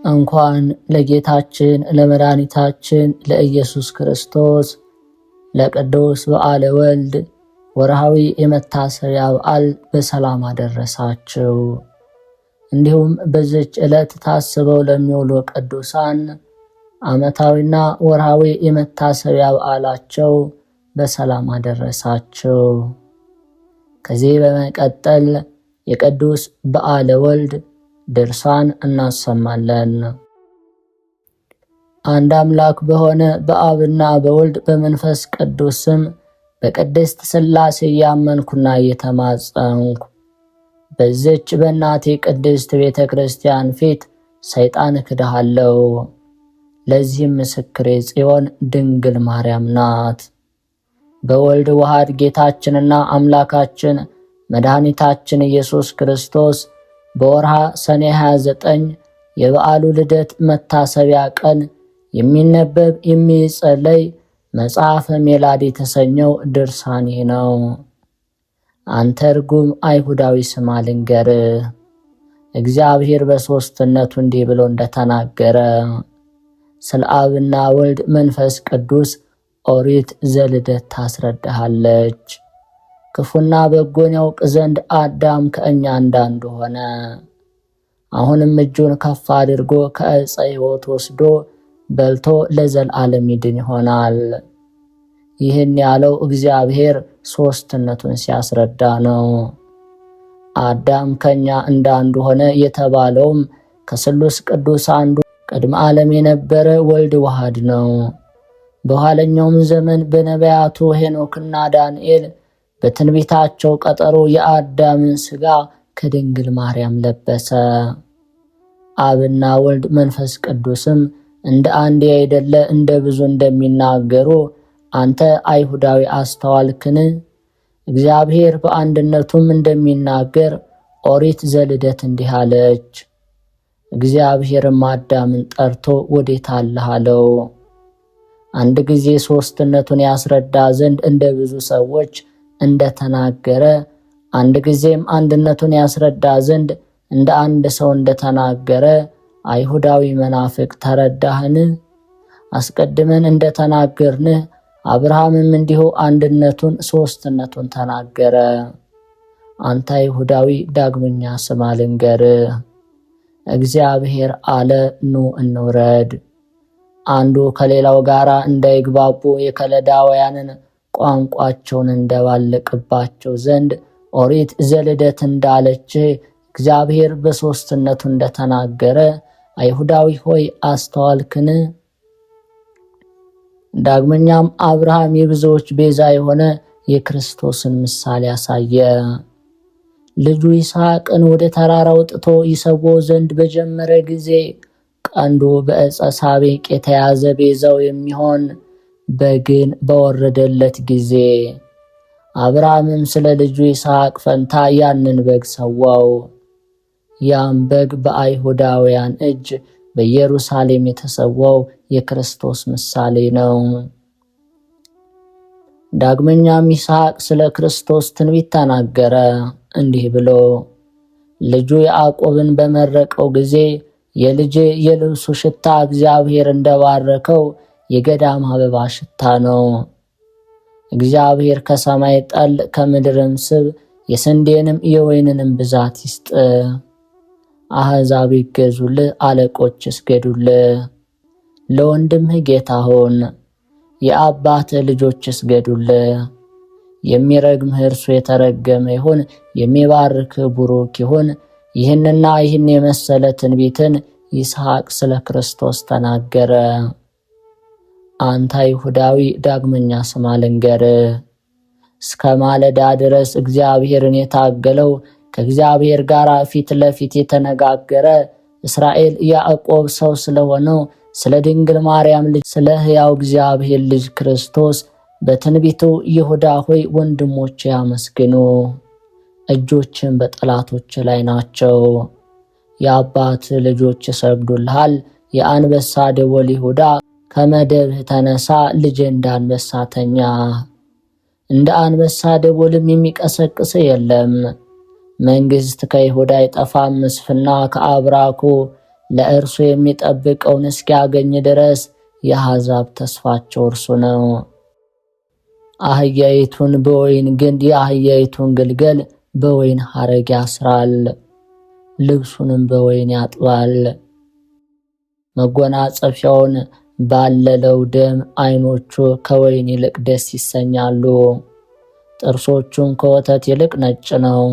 እንኳን ለጌታችን ለመድኃኒታችን ለኢየሱስ ክርስቶስ ለቅዱስ በዓለ ወልድ ወርሃዊ የመታሰቢያ በዓል በሰላም አደረሳችሁ። እንዲሁም በዚች ዕለት ታስበው ለሚውሉ ቅዱሳን ዓመታዊና ወርሃዊ የመታሰቢያ በዓላቸው በሰላም አደረሳችሁ። ከዚህ በመቀጠል የቅዱስ በዓለ ወልድ ድርሳን እናሰማለን። አንድ አምላክ በሆነ በአብና በወልድ በመንፈስ ቅዱስ ስም በቅድስት ሥላሴ እያመንኩና እየተማጸንኩ በዚች በእናቴ ቅድስት ቤተ ክርስቲያን ፊት ሰይጣን እክድሃለሁ። ለዚህም ምስክሬ ጽዮን ድንግል ማርያም ናት። በወልድ ዋሃድ ጌታችንና አምላካችን መድኃኒታችን ኢየሱስ ክርስቶስ በወርሃ ሰኔ 29 የበዓሉ ልደት መታሰቢያ ቀን የሚነበብ የሚጸለይ መጽሐፈ ሜላድ የተሰኘው ድርሳን ነው። አንተ ርጉም አይሁዳዊ ስማ ልንገርህ፣ እግዚአብሔር በሦስትነቱ እንዲህ ብሎ እንደተናገረ ስለ አብና ወልድ መንፈስ ቅዱስ ኦሪት ዘልደት ታስረዳሃለች። ክፉና በጎን ያውቅ ዘንድ አዳም ከእኛ እንዳንዱ ሆነ። አሁንም እጁን ከፍ አድርጎ ከዕፀ ሕይወት ወስዶ በልቶ ለዘላለም ይድን ይሆናል። ይህን ያለው እግዚአብሔር ሦስትነቱን ሲያስረዳ ነው። አዳም ከእኛ እንዳንዱ ሆነ የተባለውም ከስሉስ ቅዱስ አንዱ ቅድመ ዓለም የነበረ ወልድ ዋሃድ ነው። በኋለኛውም ዘመን በነቢያቱ ሄኖክና ዳንኤል በትንቢታቸው ቀጠሮ የአዳምን ሥጋ ከድንግል ማርያም ለበሰ። አብና ወልድ መንፈስ ቅዱስም እንደ አንድ ያይደለ እንደ ብዙ እንደሚናገሩ አንተ አይሁዳዊ አስተዋልክን? እግዚአብሔር በአንድነቱም እንደሚናገር ኦሪት ዘልደት እንዲህ አለች። እግዚአብሔርም አዳምን ጠርቶ ወዴት አለህ አለው። አንድ ጊዜ ሦስትነቱን ያስረዳ ዘንድ እንደ ብዙ ሰዎች እንደተናገረ፣ አንድ ጊዜም አንድነቱን ያስረዳ ዘንድ እንደ አንድ ሰው እንደተናገረ አይሁዳዊ መናፍቅ ተረዳህን? አስቀድመን እንደተናገርንህ አብርሃምም እንዲሁ አንድነቱን ሦስትነቱን ተናገረ። አንተ አይሁዳዊ ዳግመኛ ስማ ልንገርህ፣ እግዚአብሔር አለ ኑ እንውረድ። አንዱ ከሌላው ጋር እንዳይግባቡ የከለዳውያንን ቋንቋቸውን እንደባለቅባቸው ዘንድ ኦሪት ዘልደት እንዳለች እግዚአብሔር በሦስትነቱ እንደተናገረ አይሁዳዊ ሆይ አስተዋልክን? ዳግመኛም አብርሃም የብዙዎች ቤዛ የሆነ የክርስቶስን ምሳሌ ያሳየ። ልጁ ይስሐቅን ወደ ተራራ አውጥቶ ይሰዋው ዘንድ በጀመረ ጊዜ ቀንዱ በዕፀ ሳቤቅ የተያዘ ቤዛው የሚሆን በግን በወረደለት ጊዜ አብርሃምም ስለ ልጁ ይስሐቅ ፈንታ ያንን በግ ሰዋው። ያም በግ በአይሁዳውያን እጅ በኢየሩሳሌም የተሰዋው የክርስቶስ ምሳሌ ነው። ዳግመኛም ይስሐቅ ስለ ክርስቶስ ትንቢት ተናገረ እንዲህ ብሎ ልጁ ያዕቆብን በመረቀው ጊዜ የልጄ የልብሱ ሽታ እግዚአብሔር እንደባረከው የገዳም አበባ ሽታ ነው። እግዚአብሔር ከሰማይ ጠል ከምድርም ስብ የስንዴንም የወይንንም ብዛት ይስጥ። አሕዛብ ይገዙልህ፣ አለቆች ይስገዱልህ። ለወንድምህ ጌታ ሁን፣ የአባትህ ልጆች ይስገዱልህ። የሚረግምህ እርሱ የተረገመ ይሁን፣ የሚባርክህ ቡሩክ ይሁን። ይህንና ይህን የመሰለ ትንቢትን ይስሐቅ ስለ ክርስቶስ ተናገረ። አንተ አይሁዳዊ ዳግመኛ ስማ ልንገርህ፣ እስከ ማለዳ ድረስ እግዚአብሔርን የታገለው ከእግዚአብሔር ጋር ፊት ለፊት የተነጋገረ እስራኤል ያዕቆብ ሰው ስለሆነው ስለ ድንግል ማርያም ልጅ ስለ ሕያው እግዚአብሔር ልጅ ክርስቶስ በትንቢቱ ይሁዳ ሆይ ወንድሞች ያመስግኑ፣ እጆችን በጠላቶች ላይ ናቸው። የአባት ልጆች ይሰግዱልሃል። የአንበሳ ደወል ይሁዳ ከመደብህ ተነሳ፣ ልጅ እንደ አንበሳ ተኛ። እንደ አንበሳ ደወልም የሚቀሰቅስ የለም። መንግሥት ከይሁዳ አይጠፋም፣ ምስፍና ከአብራኩ ለእርሱ የሚጠብቀውን እስኪያገኝ ድረስ የአሕዛብ ተስፋቸው እርሱ ነው። አህያይቱን በወይን ግንድ የአህያይቱን ግልገል በወይን ሐረግ ያስራል፣ ልብሱንም በወይን ያጥባል። መጎናጸፊያውን ባለለው ደም ዓይኖቹ ከወይን ይልቅ ደስ ይሰኛሉ፣ ጥርሶቹም ከወተት ይልቅ ነጭ ነው።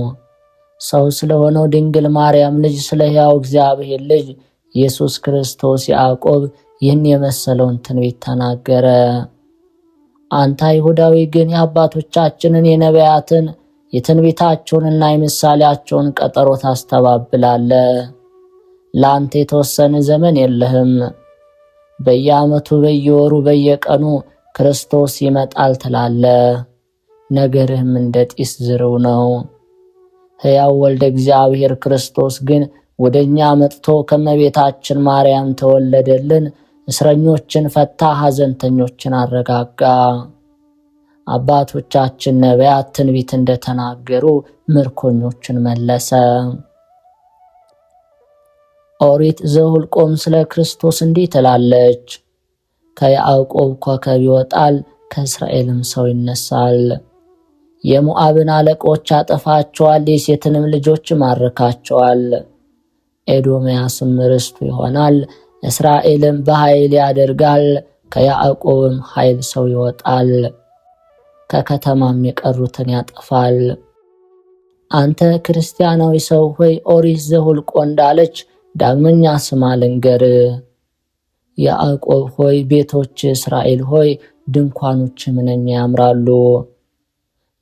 ሰው ስለሆነው ድንግል ማርያም ልጅ ስለ ሕያው እግዚአብሔር ልጅ ኢየሱስ ክርስቶስ ያዕቆብ ይህን የመሰለውን ትንቢት ተናገረ። አንተ አይሁዳዊ ግን የአባቶቻችንን የነቢያትን የትንቢታቸውንና የምሳሌያቸውን ቀጠሮ ታስተባብላለህ። ለአንተ የተወሰነ ዘመን የለህም። በየዓመቱ በየወሩ በየቀኑ ክርስቶስ ይመጣል ትላለህ። ነገርህም እንደ ጢስ ዝርው ነው። ሕያው ወልደ እግዚአብሔር ክርስቶስ ግን ወደኛ መጥቶ ከመቤታችን ማርያም ተወለደልን፣ እስረኞችን ፈታ፣ ሐዘንተኞችን አረጋጋ። አባቶቻችን ነቢያት ትንቢት እንደተናገሩ ምርኮኞችን መለሰ። ኦሪት ዘኍልቍም ስለ ክርስቶስ እንዲህ ትላለች፣ ከያዕቆብ ኮከብ ይወጣል፣ ከእስራኤልም ሰው ይነሳል። የሞዓብን አለቆች ያጠፋቸዋል፣ የሴትንም ልጆች ይማርካቸዋል። ኤዶምያስም ርስቱ ይሆናል፣ እስራኤልም በኃይል ያደርጋል። ከያዕቆብም ኃይል ሰው ይወጣል፣ ከከተማም የቀሩትን ያጠፋል። አንተ ክርስቲያናዊ ሰው ሆይ ኦሪት ዘኍልቍ እንዳለች ዳግመኛ ስማ ልንገርህ። ያዕቆብ ሆይ ቤቶች፣ እስራኤል ሆይ ድንኳኖች ምንኛ ያምራሉ።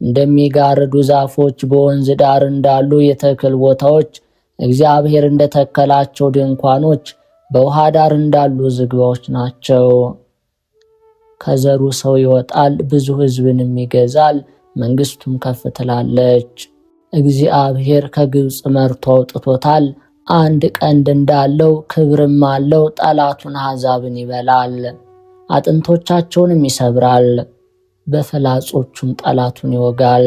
እንደሚጋርዱ ዛፎች በወንዝ ዳር እንዳሉ የተክል ቦታዎች፣ እግዚአብሔር እንደተከላቸው ድንኳኖች በውሃ ዳር እንዳሉ ዝግባዎች ናቸው። ከዘሩ ሰው ይወጣል፣ ብዙ ሕዝብንም ይገዛል፣ መንግሥቱም ከፍ ትላለች። እግዚአብሔር ከግብፅ መርቶ አውጥቶታል። አንድ ቀንድ እንዳለው ክብርም አለው። ጠላቱን አሕዛብን ይበላል፣ አጥንቶቻቸውንም ይሰብራል። በፈላጾቹም ጠላቱን ይወጋል።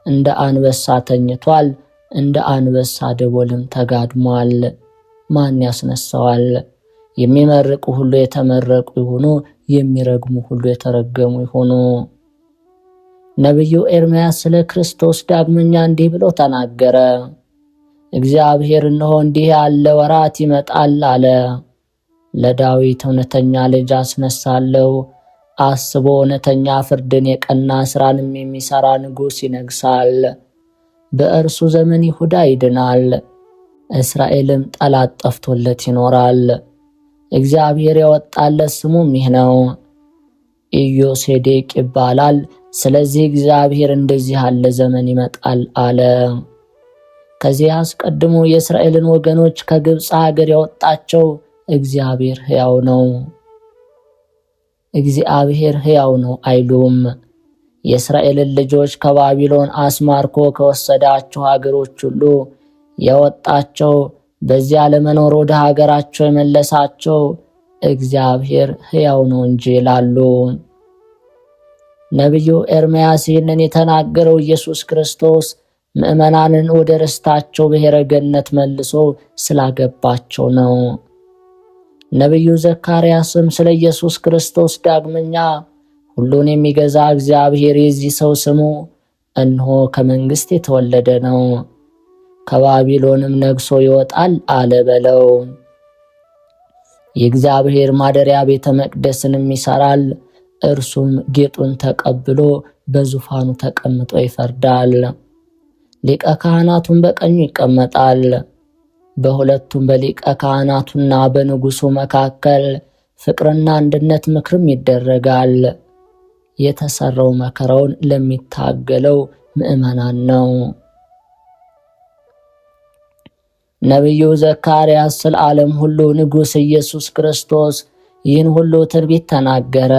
እንደ አንበሳ ተኝቷል፣ እንደ አንበሳ ደቦልም ተጋድሟል። ማን ያስነሳዋል? የሚመርቁ ሁሉ የተመረቁ ይሁኑ፣ የሚረግሙ ሁሉ የተረገሙ ይሁኑ። ነቢዩ ኤርምያስ ስለ ክርስቶስ ዳግመኛ እንዲህ ብሎ ተናገረ። እግዚአብሔር እነሆ እንዲህ ያለ ወራት ይመጣል አለ። ለዳዊት እውነተኛ ልጅ አስነሳለሁ፣ አስቦ እውነተኛ ፍርድን የቀና ሥራንም የሚሠራ ንጉሥ ይነግሣል። በእርሱ ዘመን ይሁዳ ይድናል፣ እስራኤልም ጠላት ጠፍቶለት ይኖራል። እግዚአብሔር ያወጣለት ስሙም ይህ ነው፣ ኢዮሴዴቅ ይባላል። ስለዚህ እግዚአብሔር እንደዚህ ያለ ዘመን ይመጣል አለ። ከዚህ አስቀድሞ የእስራኤልን ወገኖች ከግብፅ ሀገር ያወጣቸው እግዚአብሔር ሕያው ነው። እግዚአብሔር ሕያው ነው አይሉም። የእስራኤልን ልጆች ከባቢሎን አስማርኮ ከወሰዳቸው ሀገሮች ሁሉ ያወጣቸው፣ በዚያ ለመኖር ወደ ሀገራቸው የመለሳቸው እግዚአብሔር ሕያው ነው እንጂ ይላሉ። ነቢዩ ኤርምያስ ይህንን የተናገረው ኢየሱስ ክርስቶስ ምዕመናንን ወደ ርስታቸው ብሔረ ገነት መልሶ ስላገባቸው ነው። ነቢዩ ዘካርያስም ስለ ኢየሱስ ክርስቶስ ዳግመኛ ሁሉን የሚገዛ እግዚአብሔር የዚህ ሰው ስሙ እነሆ ከመንግሥት የተወለደ ነው፣ ከባቢሎንም ነግሶ ይወጣል አለ በለው። የእግዚአብሔር ማደሪያ ቤተ መቅደስንም ይሠራል፣ እርሱም ጌጡን ተቀብሎ በዙፋኑ ተቀምጦ ይፈርዳል። ሊቀ ካህናቱን በቀኙ ይቀመጣል። በሁለቱም በሊቀ ካህናቱና በንጉሡ መካከል ፍቅርና አንድነት ምክርም ይደረጋል። የተሰራው መከራውን ለሚታገለው ምዕመናን ነው። ነቢዩ ዘካርያስ ስለ ዓለም ሁሉ ንጉሥ ኢየሱስ ክርስቶስ ይህን ሁሉ ትንቢት ተናገረ።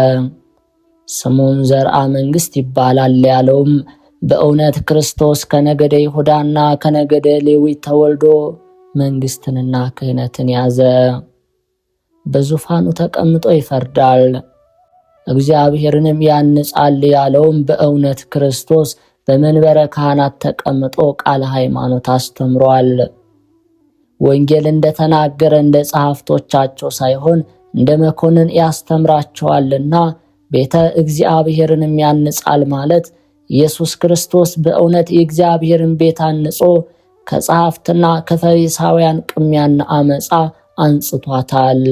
ስሙም ዘርአ መንግሥት ይባላል ያለውም በእውነት ክርስቶስ ከነገደ ይሁዳና ከነገደ ሌዊ ተወልዶ መንግሥትንና ክህነትን ያዘ። በዙፋኑ ተቀምጦ ይፈርዳል፣ እግዚአብሔርንም ያንጻል ያለውም በእውነት ክርስቶስ በመንበረ ካህናት ተቀምጦ ቃለ ሃይማኖት አስተምሯል። ወንጌል እንደተናገረ እንደ ጸሐፍቶቻቸው ሳይሆን እንደ መኮንን ያስተምራቸዋልና ቤተ እግዚአብሔርንም ያንጻል ማለት ኢየሱስ ክርስቶስ በእውነት የእግዚአብሔርን ቤት አንጾ ከጸሐፍትና ከፈሪሳውያን ቅሚያና አመፃ አንጽቷታል።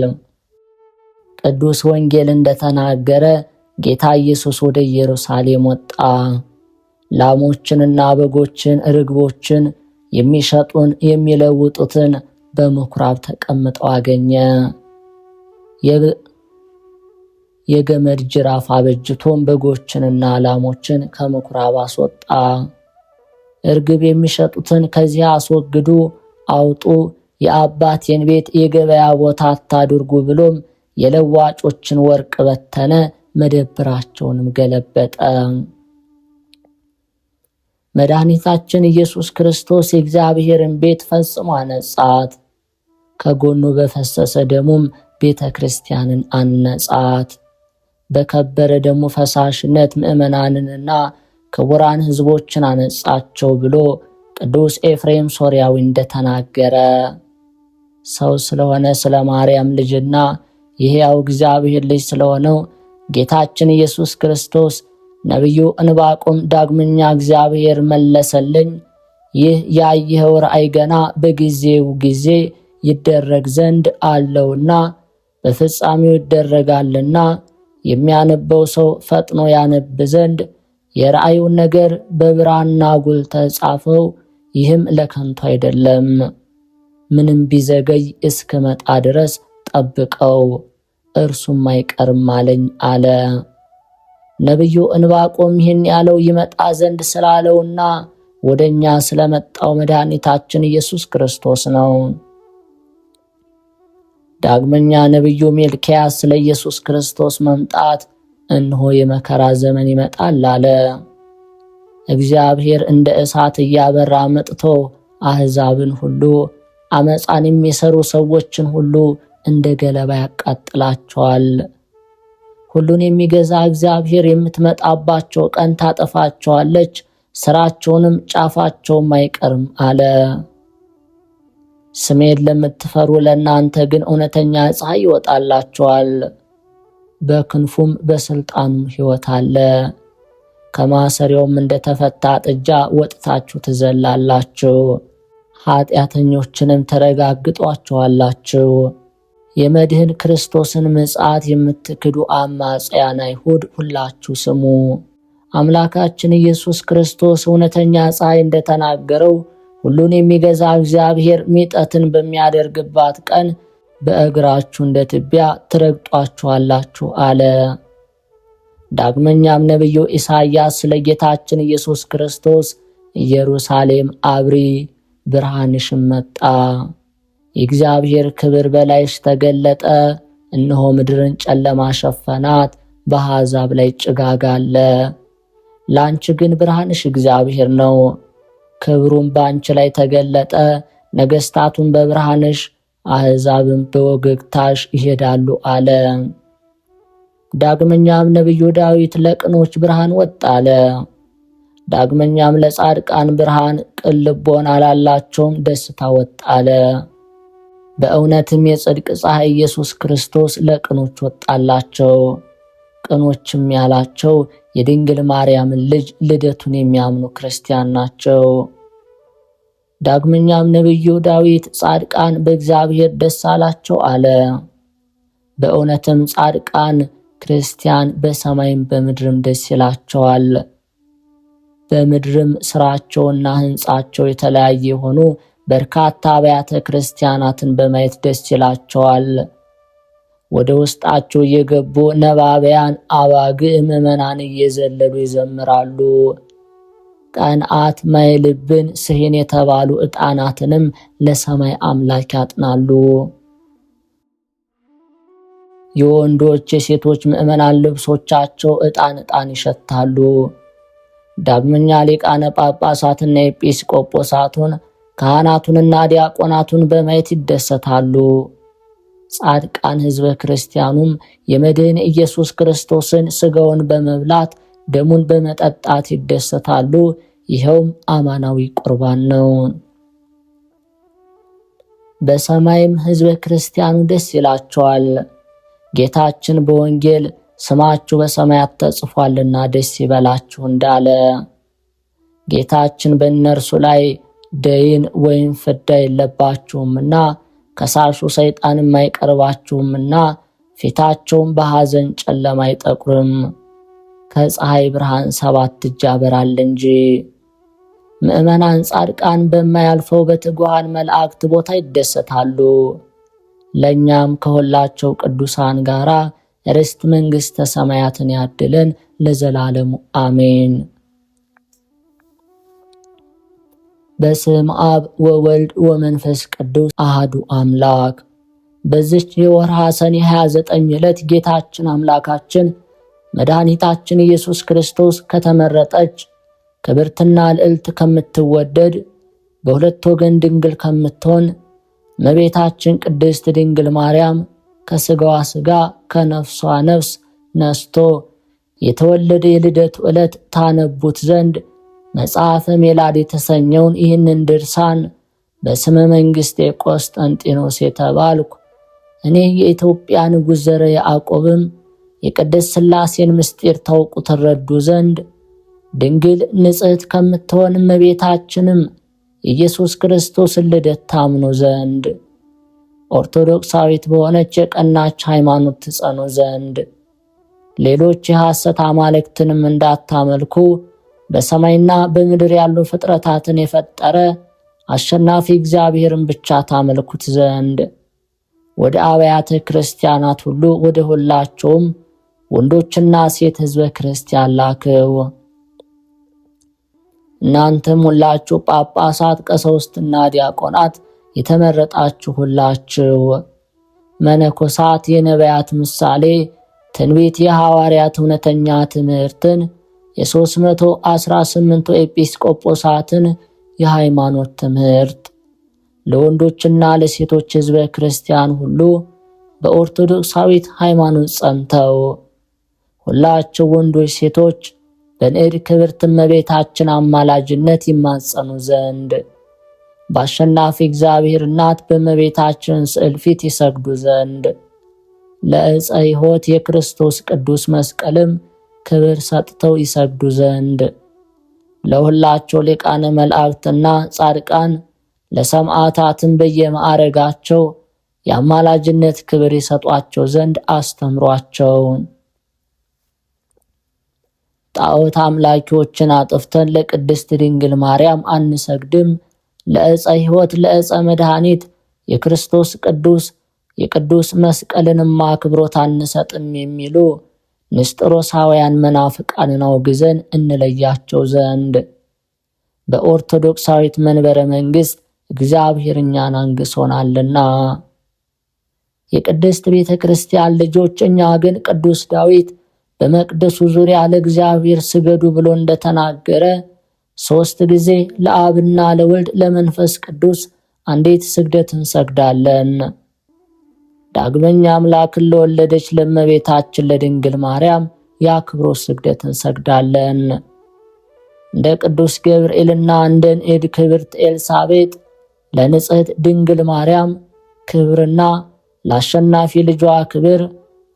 ቅዱስ ወንጌል እንደተናገረ ጌታ ኢየሱስ ወደ ኢየሩሳሌም ወጣ። ላሞችንና በጎችን፣ ርግቦችን የሚሸጡን የሚለውጡትን በምኩራብ ተቀምጠው አገኘ። የገመድ ጅራፍ አበጅቶም በጎችንና ላሞችን ከምኩራብ አስወጣ። እርግብ የሚሸጡትን ከዚያ አስወግዱ፣ አውጡ፣ የአባቴን ቤት የገበያ ቦታ አታድርጉ ብሎም የለዋጮችን ወርቅ በተነ፣ መደብራቸውንም ገለበጠ። መድኃኒታችን ኢየሱስ ክርስቶስ የእግዚአብሔርን ቤት ፈጽሞ አነጻት። ከጎኑ በፈሰሰ ደሙም ቤተ ክርስቲያንን አነጻት። በከበረ ደሙ ፈሳሽነት ምእመናንንና ክቡራን ሕዝቦችን አነጻቸው ብሎ ቅዱስ ኤፍሬም ሶርያዊ እንደተናገረ ሰው ስለሆነ ስለ ማርያም ልጅና የሕያው እግዚአብሔር ልጅ ስለሆነው ጌታችን ኢየሱስ ክርስቶስ ነቢዩ ዕንባቆም ዳግመኛ እግዚአብሔር መለሰልኝ፣ ይህ ያየኸው ራእይ ገና በጊዜው ጊዜ ይደረግ ዘንድ አለውና በፍጻሜው ይደረጋልና የሚያነበው ሰው ፈጥኖ ያነብ ዘንድ የራእዩን ነገር በብራና ጉልተህ ጻፈው፣ ይህም ለከንቱ አይደለም። ምንም ቢዘገይ እስክመጣ ድረስ ጠብቀው፣ እርሱም አይቀርም አለኝ አለ። ነቢዩ ዕንባቆም ይህን ያለው ይመጣ ዘንድ ስላለውና ወደኛ ስለመጣው መድኃኒታችን ኢየሱስ ክርስቶስ ነው። ዳግመኛ ነቢዩ ሚልክያስ ስለ ኢየሱስ ክርስቶስ መምጣት እነሆ የመከራ ዘመን ይመጣል አለ። እግዚአብሔር እንደ እሳት እያበራ መጥቶ አሕዛብን ሁሉ አመፃን የሚሰሩ ሰዎችን ሁሉ እንደ ገለባ ያቃጥላቸዋል። ሁሉን የሚገዛ እግዚአብሔር የምትመጣባቸው ቀን ታጠፋቸዋለች፣ ስራቸውንም ጫፋቸውም አይቀርም አለ። ስሜን ለምትፈሩ ለእናንተ ግን እውነተኛ ፀሐይ ይወጣላችኋል፣ በክንፉም በስልጣኑም ሕይወት አለ። ከማሰሪያውም እንደተፈታ ጥጃ ወጥታችሁ ትዘላላችሁ፣ ኃጢአተኞችንም ተረጋግጧቸዋላችሁ። የመድህን ክርስቶስን ምጽአት የምትክዱ አማጽያን አይሁድ ሁላችሁ ስሙ። አምላካችን ኢየሱስ ክርስቶስ እውነተኛ ፀሐይ እንደተናገረው ሁሉን የሚገዛ እግዚአብሔር ሚጠትን በሚያደርግባት ቀን በእግራችሁ እንደ ትቢያ ትረግጧችኋላችሁ አለ። ዳግመኛም ነቢዩ ኢሳይያስ ስለ ጌታችን ኢየሱስ ክርስቶስ ኢየሩሳሌም አብሪ፣ ብርሃንሽም መጣ፣ የእግዚአብሔር ክብር በላይሽ ተገለጠ፣ እነሆ ምድርን ጨለማ ሸፈናት፣ በአሕዛብ ላይ ጭጋግ አለ። ላንቺ ግን ብርሃንሽ እግዚአብሔር ነው፣ ክብሩም በአንቺ ላይ ተገለጠ። ነገሥታቱን በብርሃንሽ አሕዛብም በወገግታሽ ይሄዳሉ አለ። ዳግመኛም ነቢዩ ዳዊት ለቅኖች ብርሃን ወጣ አለ። ዳግመኛም ለጻድቃን ብርሃን፣ ቅን ልቦና ላላቸውም ደስታ ወጣ አለ። በእውነትም የጽድቅ ፀሐይ ኢየሱስ ክርስቶስ ለቅኖች ወጣላቸው። ቅኖችም ያላቸው የድንግል ማርያምን ልጅ ልደቱን የሚያምኑ ክርስቲያን ናቸው። ዳግመኛም ነቢዩ ዳዊት ጻድቃን በእግዚአብሔር ደስ አላቸው አለ። በእውነትም ጻድቃን ክርስቲያን በሰማይም በምድርም ደስ ይላቸዋል። በምድርም ስራቸውና ሕንጻቸው የተለያየ የሆኑ በርካታ አብያተ ክርስቲያናትን በማየት ደስ ይላቸዋል። ወደ ውስጣቸው እየገቡ ነባቢያን አባግዕ ምዕመናን እየዘለሉ ይዘምራሉ። ቀንአት፣ ማይልብን፣ ስሂን የተባሉ ዕጣናትንም ለሰማይ አምላክ ያጥናሉ። የወንዶች የሴቶች ምዕመናን ልብሶቻቸው ዕጣን ይሸታሉ። ዳግመኛ ሊቃነ ጳጳሳትና ኤጲስቆጶሳቱን ካህናቱንና ዲያቆናቱን በማየት ይደሰታሉ። ጻድቃን ሕዝበ ክርስቲያኑም የመድህን ኢየሱስ ክርስቶስን ሥጋውን በመብላት ደሙን በመጠጣት ይደሰታሉ። ይኸውም አማናዊ ቁርባን ነው። በሰማይም ሕዝበ ክርስቲያኑ ደስ ይላቸዋል። ጌታችን በወንጌል ስማችሁ በሰማያት ተጽፏልና ደስ ይበላችሁ እንዳለ ጌታችን በእነርሱ ላይ ደይን ወይም ፍዳ የለባችሁምና ከሳሹ ሰይጣንም አይቀርባችሁምና ፊታቸውም በሐዘን ጨለማ አይጠቁርም፣ ከፀሐይ ብርሃን 7 እጅ ያበራል እንጂ። ምዕመናን ጻድቃን በማያልፈው በትጉሃን መላእክት ቦታ ይደሰታሉ። ለእኛም ከሁላቸው ቅዱሳን ጋራ ርስት መንግሥተ ሰማያትን ያድለን ለዘላለሙ አሜን። በስም አብ ወወልድ ወመንፈስ ቅዱስ አሃዱ አምላክ። በዚች የወርሃ ሰኔ 29 ዕለት ጌታችን አምላካችን መድኃኒታችን ኢየሱስ ክርስቶስ ከተመረጠች ክብርትና ልዕልት ከምትወደድ በሁለት ወገን ድንግል ከምትሆን እመቤታችን ቅድስት ድንግል ማርያም ከሥጋዋ ሥጋ ከነፍሷ ነፍስ ነስቶ የተወለደ የልደቱ ዕለት ታነቡት ዘንድ መጽሐፈ ሜላድ የተሰኘውን ይህንን ድርሳን በስመ መንግሥቴ ቆስጠንጢኖስ የተባልኩ እኔ የኢትዮጵያ ንጉሥ ዘረ ያዕቆብም የቅድስት ሥላሴን ምስጢር ታውቁ ትረዱ ዘንድ ድንግል ንጽሕት ከምትሆን እመቤታችንም ኢየሱስ ክርስቶስን ልደት ታምኑ ዘንድ ኦርቶዶክሳዊት በሆነች የቀናች ሃይማኖት ትጸኑ ዘንድ ሌሎች የሐሰት አማልክትንም እንዳታመልኩ በሰማይና በምድር ያሉ ፍጥረታትን የፈጠረ አሸናፊ እግዚአብሔርን ብቻ ታመልኩት ዘንድ ወደ አብያተ ክርስቲያናት ሁሉ ወደ ሁላቸውም ወንዶችና ሴት ሕዝበ ክርስቲያን ላክው። እናንተም ሁላችሁ ጳጳሳት፣ ቀሳውስትና ዲያቆናት የተመረጣችሁ ሁላችሁ መነኮሳት፣ የነቢያት ምሳሌ ትንቢት፣ የሐዋርያት እውነተኛ ትምህርትን፣ የ318ቱ ኤጲስቆጶሳትን የሃይማኖት ትምህርት ለወንዶችና ለሴቶች ሕዝበ ክርስቲያን ሁሉ በኦርቶዶክሳዊት ሃይማኖት ጸንተው ሁላቸው ወንዶች ሴቶች በንዕድ ክብርት እመቤታችን አማላጅነት ይማጸኑ ዘንድ በአሸናፊ እግዚአብሔር እናት በእመቤታችን ስዕል ፊት ይሰግዱ ዘንድ ለዕፀ ሕይወት የክርስቶስ ቅዱስ መስቀልም ክብር ሰጥተው ይሰግዱ ዘንድ ለሁላቸው ሊቃነ መላእክትና ጻድቃን ለሰማዕታትም በየማዕረጋቸው የአማላጅነት ክብር ይሰጧቸው ዘንድ አስተምሯቸው። ጣዖት አምላኪዎችን አጥፍተን ለቅድስት ድንግል ማርያም አንሰግድም፣ ለዕፀ ሕይወት ለዕፀ መድኃኒት የቅዱስ መስቀልንም አክብሮት አንሰጥም የሚሉ ንስጥሮሳውያን መናፍቃንን አውግዘን እንለያቸው ዘንድ በኦርቶዶክሳዊት መንበረ መንግሥት እግዚአብሔር እኛን አንግሶናልና። የቅድስት ቤተ ክርስቲያን ልጆች እኛ ግን ቅዱስ ዳዊት በመቅደሱ ዙሪያ ለእግዚአብሔር ስገዱ ብሎ እንደተናገረ 3 ጊዜ ለአብና ለወልድ ለመንፈስ ቅዱስ አንዲት ስግደት እንሰግዳለን። ዳግመኛ አምላክን ለወለደች ለእመቤታችን ለድንግል ማርያም የአክብሮት ስግደት እንሰግዳለን። እንደ ቅዱስ ገብርኤልና እንደ ንዕድ ክብርት ኤልሳቤጥ ለንጽሕት ድንግል ማርያም ክብርና ለአሸናፊ ልጇ ክብር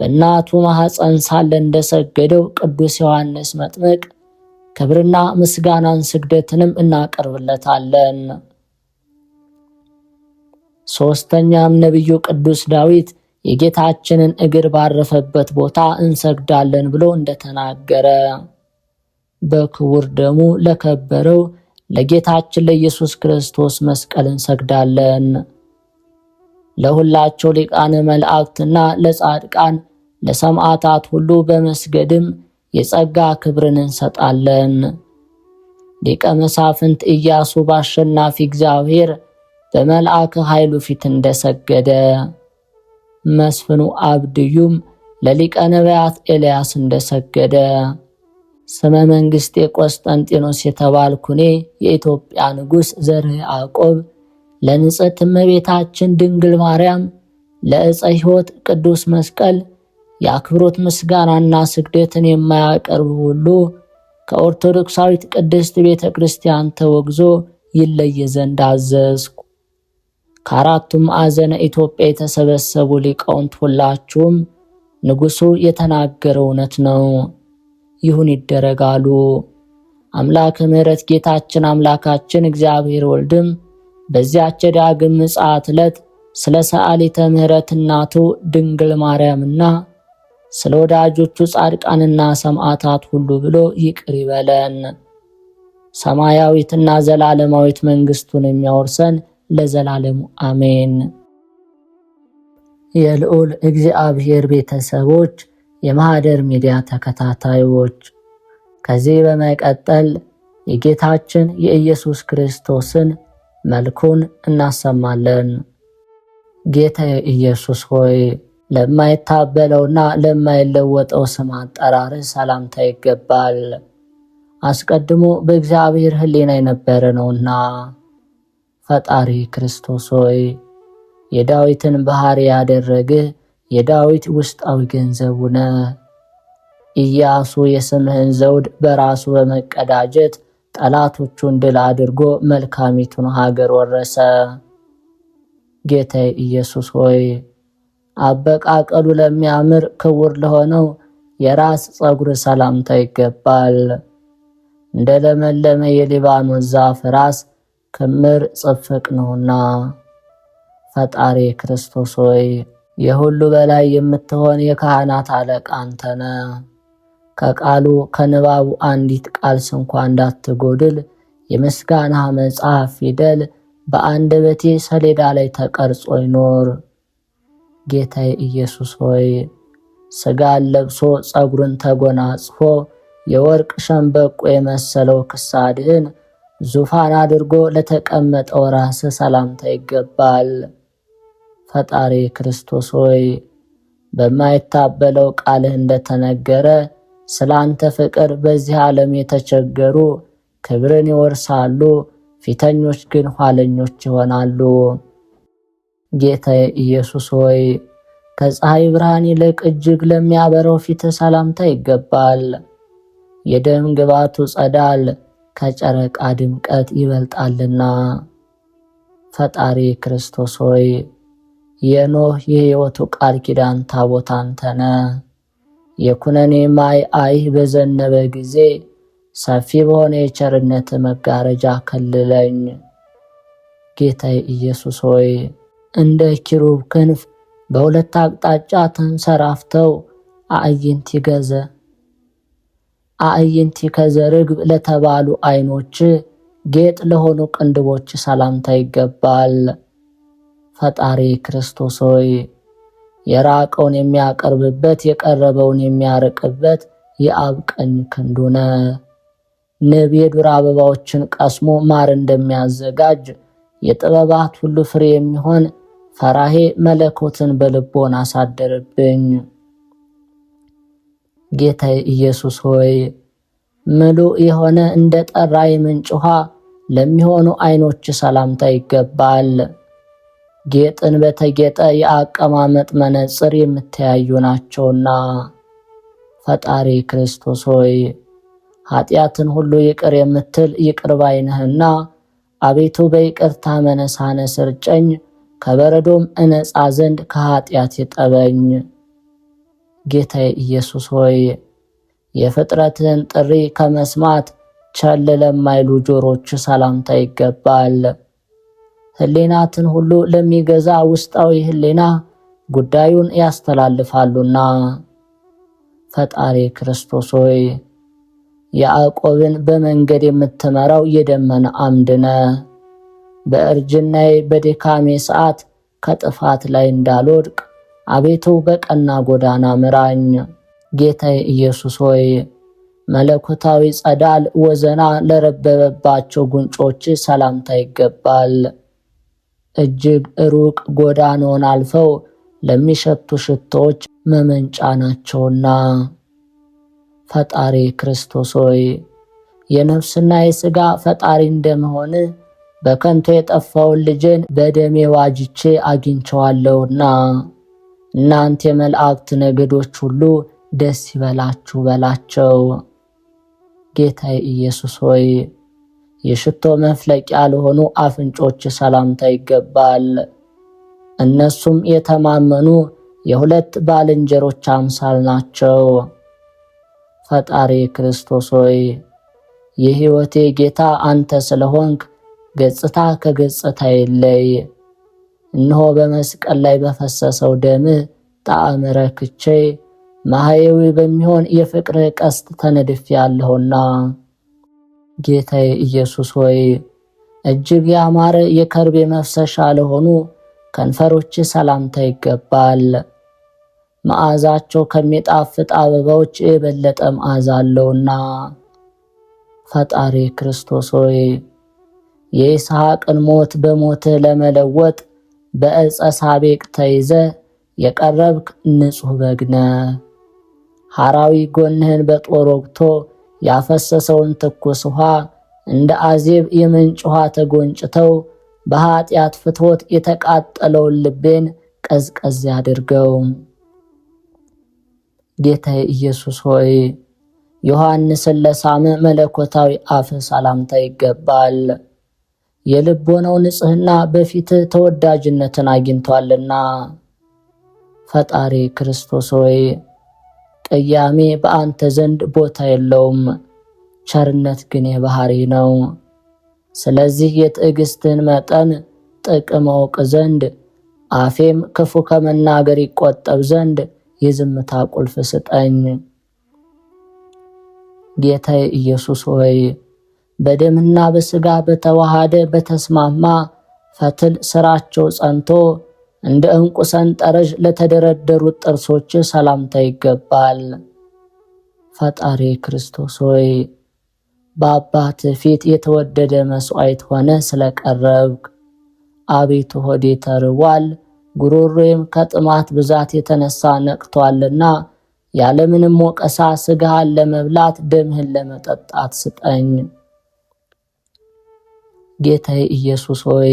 በእናቱ ማኅፀን ሳለ እንደሰገደው ቅዱስ ዮሐንስ መጥምቅ ክብርና ምስጋናን ስግደትንም እናቀርብለታለን። ሦስተኛም ነቢዩ ቅዱስ ዳዊት የጌታችንን እግር ባረፈበት ቦታ እንሰግዳለን ብሎ እንደተናገረ በክቡር ደሙ ለከበረው ለጌታችን ለኢየሱስ ክርስቶስ መስቀል እንሰግዳለን። ለሁላቸው ሊቃነ መላእክትና ለጻድቃን ለሰማዕታት ሁሉ በመስገድም የጸጋ ክብርን እንሰጣለን። ሊቀ መሳፍንት ኢያሱ በአሸናፊ እግዚአብሔር በመልአከ ኃይሉ ፊት እንደሰገደ መስፍኑ አብድዩም ለሊቀ ነቢያት ኤልያስ እንደሰገደ ስመ መንግሥቴ ቆስጠንጢኖስ የተባልኩ እኔ የኢትዮጵያ ንጉሥ ዘርዓ ያዕቆብ ለንጽሕት እመቤታችን ድንግል ማርያም ለዕፀ ሕይወት ቅዱስ መስቀል የአክብሮት ምስጋናና ስግደትን የማያቀርብ ሁሉ ከኦርቶዶክሳዊት ቅድስት ቤተ ክርስቲያን ተወግዞ ይለይ ዘንድ አዘዝኩ። ከአራቱም ማዕዘነ ኢትዮጵያ የተሰበሰቡ ሊቃውንት ሁላችሁም ንጉሡ የተናገረው እውነት ነው፣ ይሁን ይደረጋሉ። አምላከ ምሕረት ጌታችን አምላካችን እግዚአብሔር ወልድም በዚያች ዳግም ምጽአት ዕለት ስለ ሰዓሊተ ምሕረት እናቱ ድንግል ማርያምና ስለ ወዳጆቹ ጻድቃንና ሰማዕታት ሁሉ ብሎ ይቅር ይበለን። ሰማያዊትና ዘላለማዊት መንግሥቱን የሚያወርሰን ለዘላለሙ አሜን። የልዑል እግዚአብሔር ቤተሰቦች፣ የማኅደር ሚዲያ ተከታታዮች፣ ከዚህ በመቀጠል የጌታችን የኢየሱስ ክርስቶስን መልኩን እናሰማለን። ጌታ ኢየሱስ ሆይ ለማይታበለውና ለማይለወጠው ስም አጠራርህ ሰላምታ ይገባል። አስቀድሞ በእግዚአብሔር ሕሊና የነበረ ነውና። ፈጣሪ ክርስቶስ ሆይ የዳዊትን ባሕሪ ያደረግህ የዳዊት ውስጣዊ ገንዘቡ ነህ። ኢያሱ የስምህን ዘውድ በራሱ በመቀዳጀት ጠላቶቹን ድል አድርጎ መልካሚቱን ሀገር ወረሰ። ጌታ ኢየሱስ ሆይ አበቃቀሉ ለሚያምር ክቡር ለሆነው የራስ ፀጉር ሰላምታ ይገባል። እንደ ለመለመ የሊባኖስ ዛፍ ራስ ክምር ጽፍቅ ነውና። ፈጣሪ ክርስቶስ ሆይ የሁሉ በላይ የምትሆን የካህናት አለቃ አንተ ነህ። ከቃሉ ከንባቡ አንዲት ቃል ስንኳ እንዳትጎድል የምስጋና መጽሐፍ ፊደል በአንደበቴ ሰሌዳ ላይ ተቀርጾ ይኖር። ጌታዬ ኢየሱስ ሆይ ሥጋን ለብሶ ፀጉርን ተጎናጽፎ የወርቅ ሸምበቆ የመሰለው ክሳድህን ዙፋን አድርጎ ለተቀመጠው ራስህ ሰላምታ ይገባል። ፈጣሪ ክርስቶስ ሆይ በማይታበለው ቃልህ እንደተነገረ ስለ አንተ ፍቅር በዚህ ዓለም የተቸገሩ ክብርን ይወርሳሉ፣ ፊተኞች ግን ኋለኞች ይሆናሉ። ጌታዬ ኢየሱስ ሆይ ከፀሐይ ብርሃን ይልቅ እጅግ ለሚያበረው ፊትህ ሰላምታ ይገባል። የደም ግባቱ ጸዳል ከጨረቃ ድምቀት ይበልጣልና። ፈጣሪ ክርስቶስ ሆይ የኖህ የሕይወቱ ቃል ኪዳን ታቦት አንተ ነህ። የኩነኔ ማይ አይህ በዘነበ ጊዜ ሰፊ በሆነ የቸርነት መጋረጃ ከልለኝ። ጌታዬ ኢየሱስ ሆይ እንደ ኪሩብ ክንፍ በሁለት አቅጣጫ ተንሰራፍተው አዕይንት ከዘርግብ ለተባሉ ዓይኖች ጌጥ ለሆኑ ቅንድቦች ሰላምታ ይገባል። ፈጣሪ ክርስቶስ ሆይ የራቀውን የሚያቀርብበት የቀረበውን የሚያርቅበት የአብ ቀኝ ክንዱ ነህ። ንብ የዱር አበባዎችን ቀስሞ ማር እንደሚያዘጋጅ የጥበባት ሁሉ ፍሬ የሚሆን ፈራሄ መለኮትን በልቦን አሳደርብኝ። ጌታዬ ኢየሱስ ሆይ ምሉእ የሆነ እንደ ጠራ የምንጭ ውሃ ለሚሆኑ ዓይኖች ሰላምታ ይገባል። ጌጥን በተጌጠ የአቀማመጥ መነጽር የምተያዩ ናቸውና። ፈጣሪ ክርስቶስ ሆይ ኃጢአትን ሁሉ ይቅር የምትል ይቅር ባይ ነህና አቤቱ በይቅርታ መነሳነስ እርጨኝ፣ ከበረዶም እነጻ ዘንድ ከኃጢአት ይጠበኝ። ጌታዬ ኢየሱስ ሆይ የፍጥረትህን ጥሪ ከመስማት ቸል ለማይሉ ጆሮች ሰላምታ ይገባል። ሕሊናትን ሁሉ ለሚገዛ ውስጣዊ ሕሊና ጉዳዩን ያስተላልፋሉና። ፈጣሪ ክርስቶስ ሆይ ያዕቆብን በመንገድ የምትመራው የደመና አምድ ነህ። በእርጅናዬ በድካሜ ሰዓት ከጥፋት ላይ እንዳልወድቅ አቤቱ በቀና ጎዳና ምራኝ። ጌታዬ ኢየሱስ ሆይ መለኮታዊ ጸዳል ወዘና ለረበበባቸው ጉንጮች ሰላምታ ይገባል። እጅግ ሩቅ ጎዳናውን አልፈው ለሚሸቱ ሽቶዎች መመንጫ ናቸውና። ፈጣሪ ክርስቶስ ሆይ የነፍስና የሥጋ ፈጣሪ እንደመሆን በከንቱ የጠፋውን ልጅን በደሜ ዋጅቼ አግኝቸዋለሁና እናንተ የመላእክት ነገዶች ሁሉ ደስ ይበላችሁ በላቸው። ጌታዬ ኢየሱስ ሆይ የሽቶ መፍለቂያ ለሆኑ አፍንጮች ሰላምታ ይገባል። እነሱም የተማመኑ የሁለት ባልንጀሮች አምሳል ናቸው። ፈጣሪ ክርስቶስ ሆይ የሕይወቴ ጌታ አንተ ስለሆንክ ገጽታ ከገጽታ ይለይ። እነሆ በመስቀል ላይ በፈሰሰው ደምህ ጣዕም ረክቼ ማህየዊ በሚሆን የፍቅር ቀስት ተነድፌአለሁና ጌታዬ ኢየሱስ ሆይ እጅግ ያማረ የከርቤ መፍሰሻ ለሆኑ ከንፈሮች ሰላምታ ይገባል። መዓዛቸው ከሚጣፍጥ አበባዎች የበለጠ መዓዛ አለውና ፈጣሪ ክርስቶስ ሆይ የይስሐቅን ሞት በሞትህ ለመለወጥ በዕፀ ሳቤቅ ተይዘ የቀረብክ ንጹሕ በግ ነህ። ሐራዊ ጎንህን በጦር ወግቶ ያፈሰሰውን ትኩስ ውሃ እንደ አዜብ የምንጭ ውሃ ተጎንጭተው በኃጢአት ፍትወት የተቃጠለውን ልቤን ቀዝቀዝ ያድርገው። ጌታዬ ኢየሱስ ሆይ ዮሐንስን ለሳመ መለኮታዊ አፍ ሰላምታ ይገባል። የልቦናው ንጽሕና በፊትህ ተወዳጅነትን አግኝቷልና ፈጣሪ ክርስቶስ ሆይ ቅያሜ በአንተ ዘንድ ቦታ የለውም፣ ቸርነት ግን የባህሪ ነው። ስለዚህ የትዕግስትህን መጠን ጥቅም አውቅ ዘንድ አፌም ክፉ ከመናገር ይቆጠብ ዘንድ የዝምታ ቁልፍ ስጠኝ። ጌታዬ ኢየሱስ ሆይ በደምና በሥጋ በተዋሃደ በተስማማ ፈትል ስራቸው ጸንቶ እንደ ዕንቁ ሰንጠረዥ ለተደረደሩት ጥርሶች ሰላምታ ይገባል። ፈጣሪ ክርስቶስ ሆይ በአባት ፊት የተወደደ መሥዋዕት ሆነ ስለቀረብክ አቤቱ ሆዴ ተርቧል፣ ጉሮሮዬም ከጥማት ብዛት የተነሳ ነቅቷልና ያለምንም ወቀሳ ሥጋህን ለመብላት ደምህን ለመጠጣት ስጠኝ። ጌታዬ ኢየሱስ ሆይ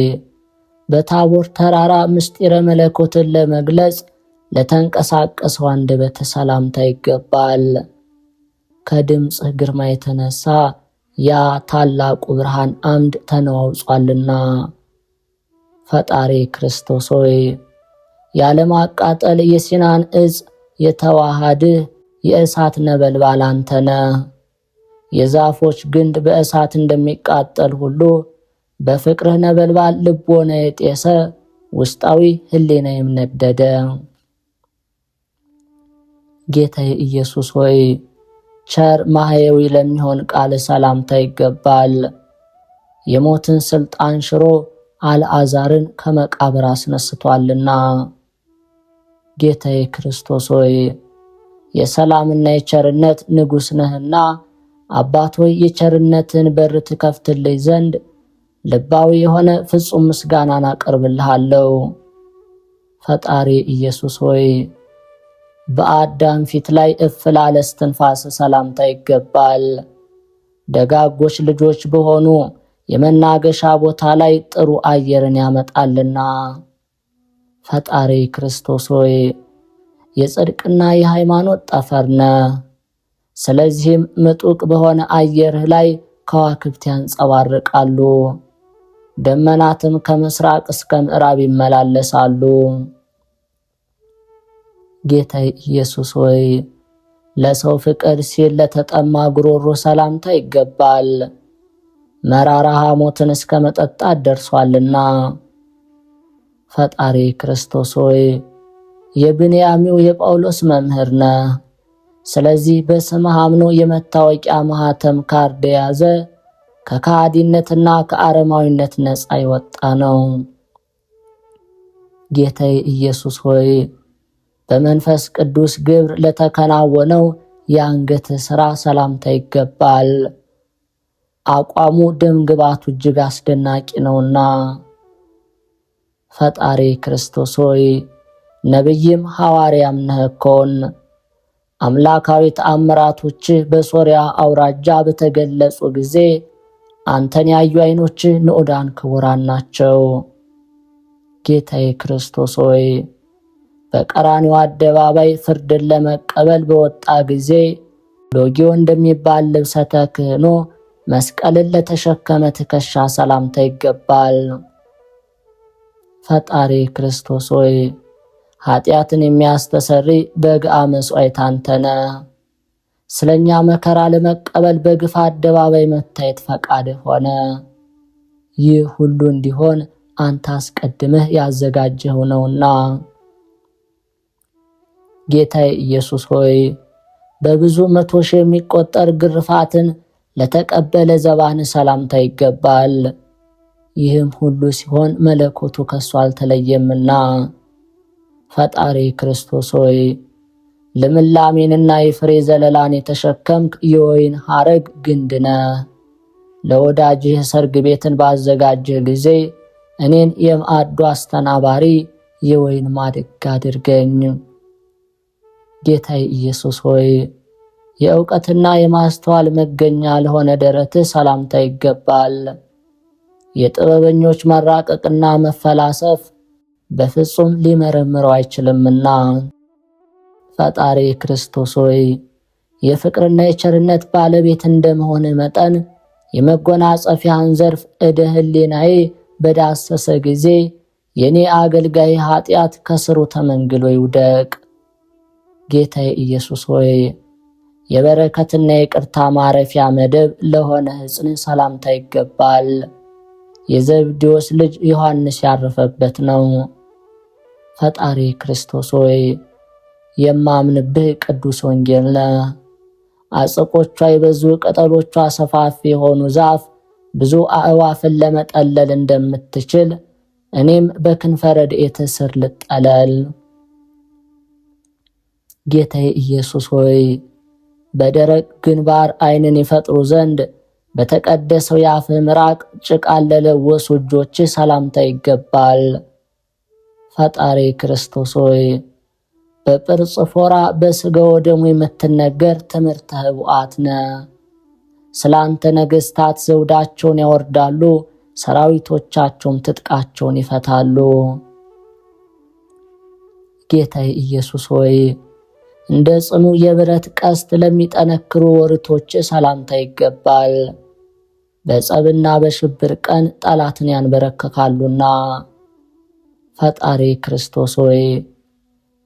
በታቦር ተራራ ምስጢረ መለኮትን ለመግለጽ ለተንቀሳቀሰው አንደበት ሰላምታ ይገባል። ከድምፅህ ግርማ የተነሳ ያ ታላቁ ብርሃን አምድ ተነዋውጿልና ፈጣሪ ክርስቶስ ሆይ ያለማቃጠል የሲናን ዕፅ የተዋሃድህ የእሳት ነበልባል አንተ ነህ። የዛፎች ግንድ በእሳት እንደሚቃጠል ሁሉ በፍቅርህ ነበልባል ልቦና የጤሰ ውስጣዊ ሕሊናዬም ነደደ። ጌታዬ ኢየሱስ ሆይ ቸር ማህየዊ ለሚሆን ቃል ሰላምታ ይገባል። የሞትን ስልጣን ሽሮ አልዓዛርን ከመቃብር አስነስቷልና ጌታዬ ክርስቶስ ሆይ የሰላምና የቸርነት ንጉሥ ነህና አባት ሆይ የቸርነትን በር ትከፍትልኝ ዘንድ ልባዊ የሆነ ፍጹም ምስጋናን አቀርብልሃለሁ። ፈጣሪ ኢየሱስ ሆይ በአዳም ፊት ላይ እፍ ላለ እስትንፋስ ሰላምታ ይገባል። ደጋጎች ልጆች በሆኑ የመናገሻ ቦታ ላይ ጥሩ አየርን ያመጣልና ፈጣሪ ክርስቶስ ሆይ የጽድቅና የሃይማኖት ጠፈር ነህ። ስለዚህም ምጡቅ በሆነ አየርህ ላይ ከዋክብት ያንጸባርቃሉ፣ ደመናትም ከምስራቅ እስከ ምዕራብ ይመላለሳሉ። ጌታዬ ኢየሱስ ሆይ ለሰው ፍቅር ሲል ለተጠማ ጉሮሮ ሰላምታ ይገባል። መራራ ሐሞትን እስከ መጠጣት ደርሷልና ፈጣሪ ክርስቶስ ሆይ የብንያሚው የጳውሎስ መምህር ነህ። ስለዚህ በስምህ አምኖ የመታወቂያ ማኅተም ካርድ የያዘ ከከሃዲነትና ከአረማዊነት ነፃ የወጣ ነው። ጌታዬ ኢየሱስ ሆይ በመንፈስ ቅዱስ ግብር ለተከናወነው የአንገትህ ሥራ ሰላምታ ይገባል። አቋሙ ደም ግባቱ እጅግ አስደናቂ ነውና ፈጣሪ ክርስቶስ ሆይ ነቢይም ሐዋርያም ነህ እኮን። አምላካዊ ተአምራቶችህ በሶርያ አውራጃ በተገለጹ ጊዜ አንተን ያዩ ዓይኖችህ ንዑዳን ክቡራን ናቸው። ጌታዬ ክርስቶስ ሆይ በቀራንዮ አደባባይ ፍርድን ለመቀበል በወጣ ጊዜ ሎጊዮ እንደሚባል ልብሰ ተክህኖ መስቀልን ለተሸከመ ትከሻ ሰላምታ ይገባል። ፈጣሪ ክርስቶስ ሆይ ኃጢአትን የሚያስተሰሪ በግአ መሥዋዕት አንተ ነህ። ስለኛ መከራ ለመቀበል በግፍ አደባባይ መታየት ፈቃድህ ሆነ። ይህ ሁሉ እንዲሆን አንተ አስቀድመህ ያዘጋጀኸው ነውና። ጌታዬ ኢየሱስ ሆይ በብዙ 100 ሺህ የሚቆጠር ግርፋትን ለተቀበለ ዘባን ሰላምታ ይገባል። ይህም ሁሉ ሲሆን መለኮቱ ከሱ አልተለየምና። ፈጣሪ ክርስቶስ ሆይ ልምላሜንና የፍሬ ዘለላን የተሸከምክ የወይን ሐረግ ግንድ ነህ። ለወዳጅህ ሰርግ ቤትን ባዘጋጀህ ጊዜ እኔን የማዕዱ አስተናባሪ የወይን ማድጋ አድርገኝ። ጌታዬ ኢየሱስ ሆይ የእውቀትና የማስተዋል መገኛ ለሆነ ደረትህ ሰላምታ ይገባል። የጥበበኞች መራቀቅና መፈላሰፍ በፍጹም ሊመረምረው አይችልምና። ፈጣሪ ክርስቶስ ሆይ የፍቅርና የቸርነት ባለቤት እንደመሆነ መጠን የመጎናጸፊያን ዘርፍ ዕደ ሕሊናዬ በዳሰሰ ጊዜ የኔ አገልጋይ ኃጢአት ከስሩ ተመንግሎ ይውደቅ። ጌታዬ ኢየሱስ ሆይ የበረከትና የቅርታ ማረፊያ መደብ ለሆነ ሕፅን ሰላምታ ይገባል። የዘብዴዎስ ልጅ ዮሐንስ ያረፈበት ነው። ፈጣሪ ክርስቶስ ሆይ የማምንብህ ቅዱስ ወንጌል ነህ። አጽቆቿ የበዙ ቅጠሎቿ ሰፋፊ የሆኑ ዛፍ ብዙ አእዋፍን ለመጠለል እንደምትችል እኔም በክንፈ ረድኤትህ ስር ልጠለል። ጌታዬ ኢየሱስ ሆይ በደረቅ ግንባር ዓይንን ይፈጥሩ ዘንድ በተቀደሰው የአፍህ ምራቅ ጭቃን ለለወሱ እጆችህ ሰላምታ ይገባል። ፈጣሪ ክርስቶስ ሆይ በጵርጽፎራ በሥጋ ወደሙ የምትነገር ትምህርተ ኅቡዓት ነህ። ስለ አንተ ነገሥታት ዘውዳቸውን ያወርዳሉ፣ ሰራዊቶቻቸውም ትጥቃቸውን ይፈታሉ። ጌታዬ ኢየሱስ ሆይ እንደ ጽኑ የብረት ቀስት ለሚጠነክሩ ወርቶች ሰላምታ ይገባል። በጸብና በሽብር ቀን ጠላትን ያንበረከካሉና። ፈጣሪ ክርስቶስ ሆይ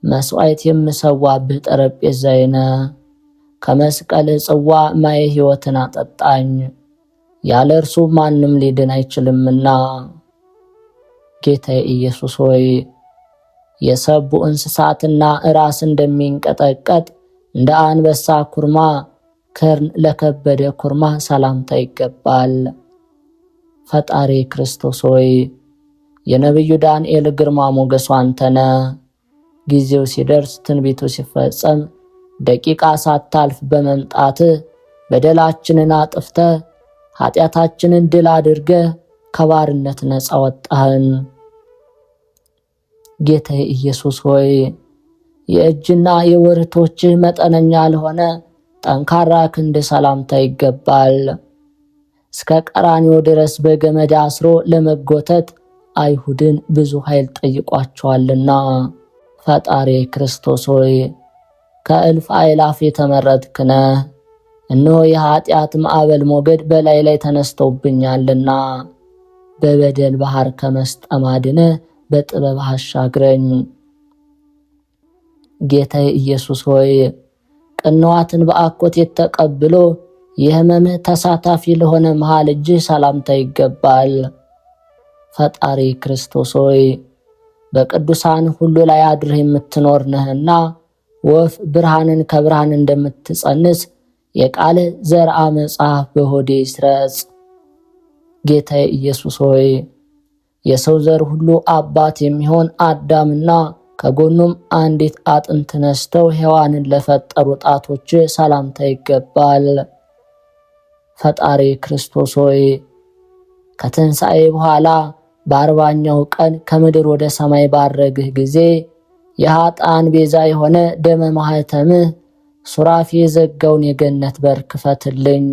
መሥዋዕት የምሰዋብህ ጠረጴዛዬ ነህ። ከመስቀልህ ጽዋ ማየ ሕይወትን አጠጣኝ፣ ያለ እርሱ ማንም ሊድን አይችልምና። ጌታዬ ኢየሱስ ሆይ የሰቡ እንስሳትና ራስ እንደሚንቀጠቀጥ እንደ አንበሳ ኩርማ ከርን ለከበደ ኩርማ ሰላምታ ይገባል። ፈጣሪ ክርስቶስ ሆይ የነቢዩ ዳንኤል ግርማ ሞገሱ አንተ ነህ። ጊዜው ሲደርስ ትንቢቱ ሲፈጸም ደቂቃ ሳታልፍ በመምጣትህ በደላችንን አጥፍተህ ኃጢአታችንን ድል አድርገህ ከባርነት ነፃ ወጣህን። ጌታዬ ኢየሱስ ሆይ የእጅና የወርቶችህ መጠነኛ ለሆነ ጠንካራ ክንድ ሰላምታ ይገባል። እስከ ቀራንዮ ድረስ በገመድ አስሮ ለመጎተት አይሁድን ብዙ ኃይል ጠይቋቸዋልና። ፈጣሪ ክርስቶስ ሆይ ከእልፍ አእላፍ የተመረጥክ ነህ። እነሆ የኃጢአት ማዕበል ሞገድ በላይ ላይ ተነስተውብኛልና በበደል ባህር ከመስጠም አድነህ በጥበብ አሻግረኝ። ጌታዬ ኢየሱስ ሆይ ቅንዋትን በአኮቴት ተቀብሎ የሕመምህ ተሳታፊ ለሆነ መሃል እጅህ ሰላምታ ይገባል። ፈጣሪ ክርስቶስ ሆይ በቅዱሳን ሁሉ ላይ አድረህ የምትኖር ነህና ወፍ ብርሃንን ከብርሃን እንደምትጸንስ የቃልህ ዘርአ መጽሐፍ በሆዴ ይስረጽ። ጌታዬ ኢየሱስ ሆይ የሰው ዘር ሁሉ አባት የሚሆን አዳምና ከጎኑም አንዲት አጥንት ነስተው ሔዋንን ለፈጠሩ ጣቶች ሰላምታ ይገባል። ፈጣሪ ክርስቶስ ሆይ ከትንሣኤ በኋላ በ40ኛው ቀን ከምድር ወደ ሰማይ ባረግህ ጊዜ የኃጥአን ቤዛ የሆነ ደመ ማኅተምህ ሱራፌ የዘጋውን የገነት በር ክፈትልኝ።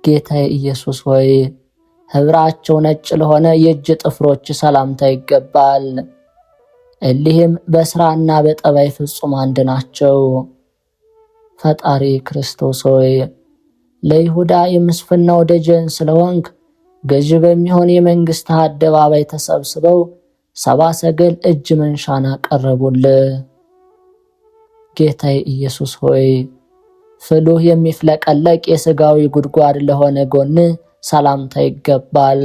ጌታዬ ኢየሱስ ሆይ ኅብራቸው ነጭ ለሆነ የእጅ ጥፍሮች ሰላምታ ይገባል። እሊህም በሥራና በጠባይ ፍጹም አንድ ናቸው። ፈጣሪ ክርስቶስ ሆይ ለይሁዳ የምስፍናው ደጀን ስለሆንክ ገዥ በሚሆን የመንግስት አደባባይ ተሰብስበው 70 ሰገል እጅ መንሻን አቀረቡልህ። ጌታዬ ኢየሱስ ሆይ ፍሉህ የሚፍለቀለቅ የሥጋዊ ጉድጓድ ለሆነ ጎን ሰላምታ ይገባል።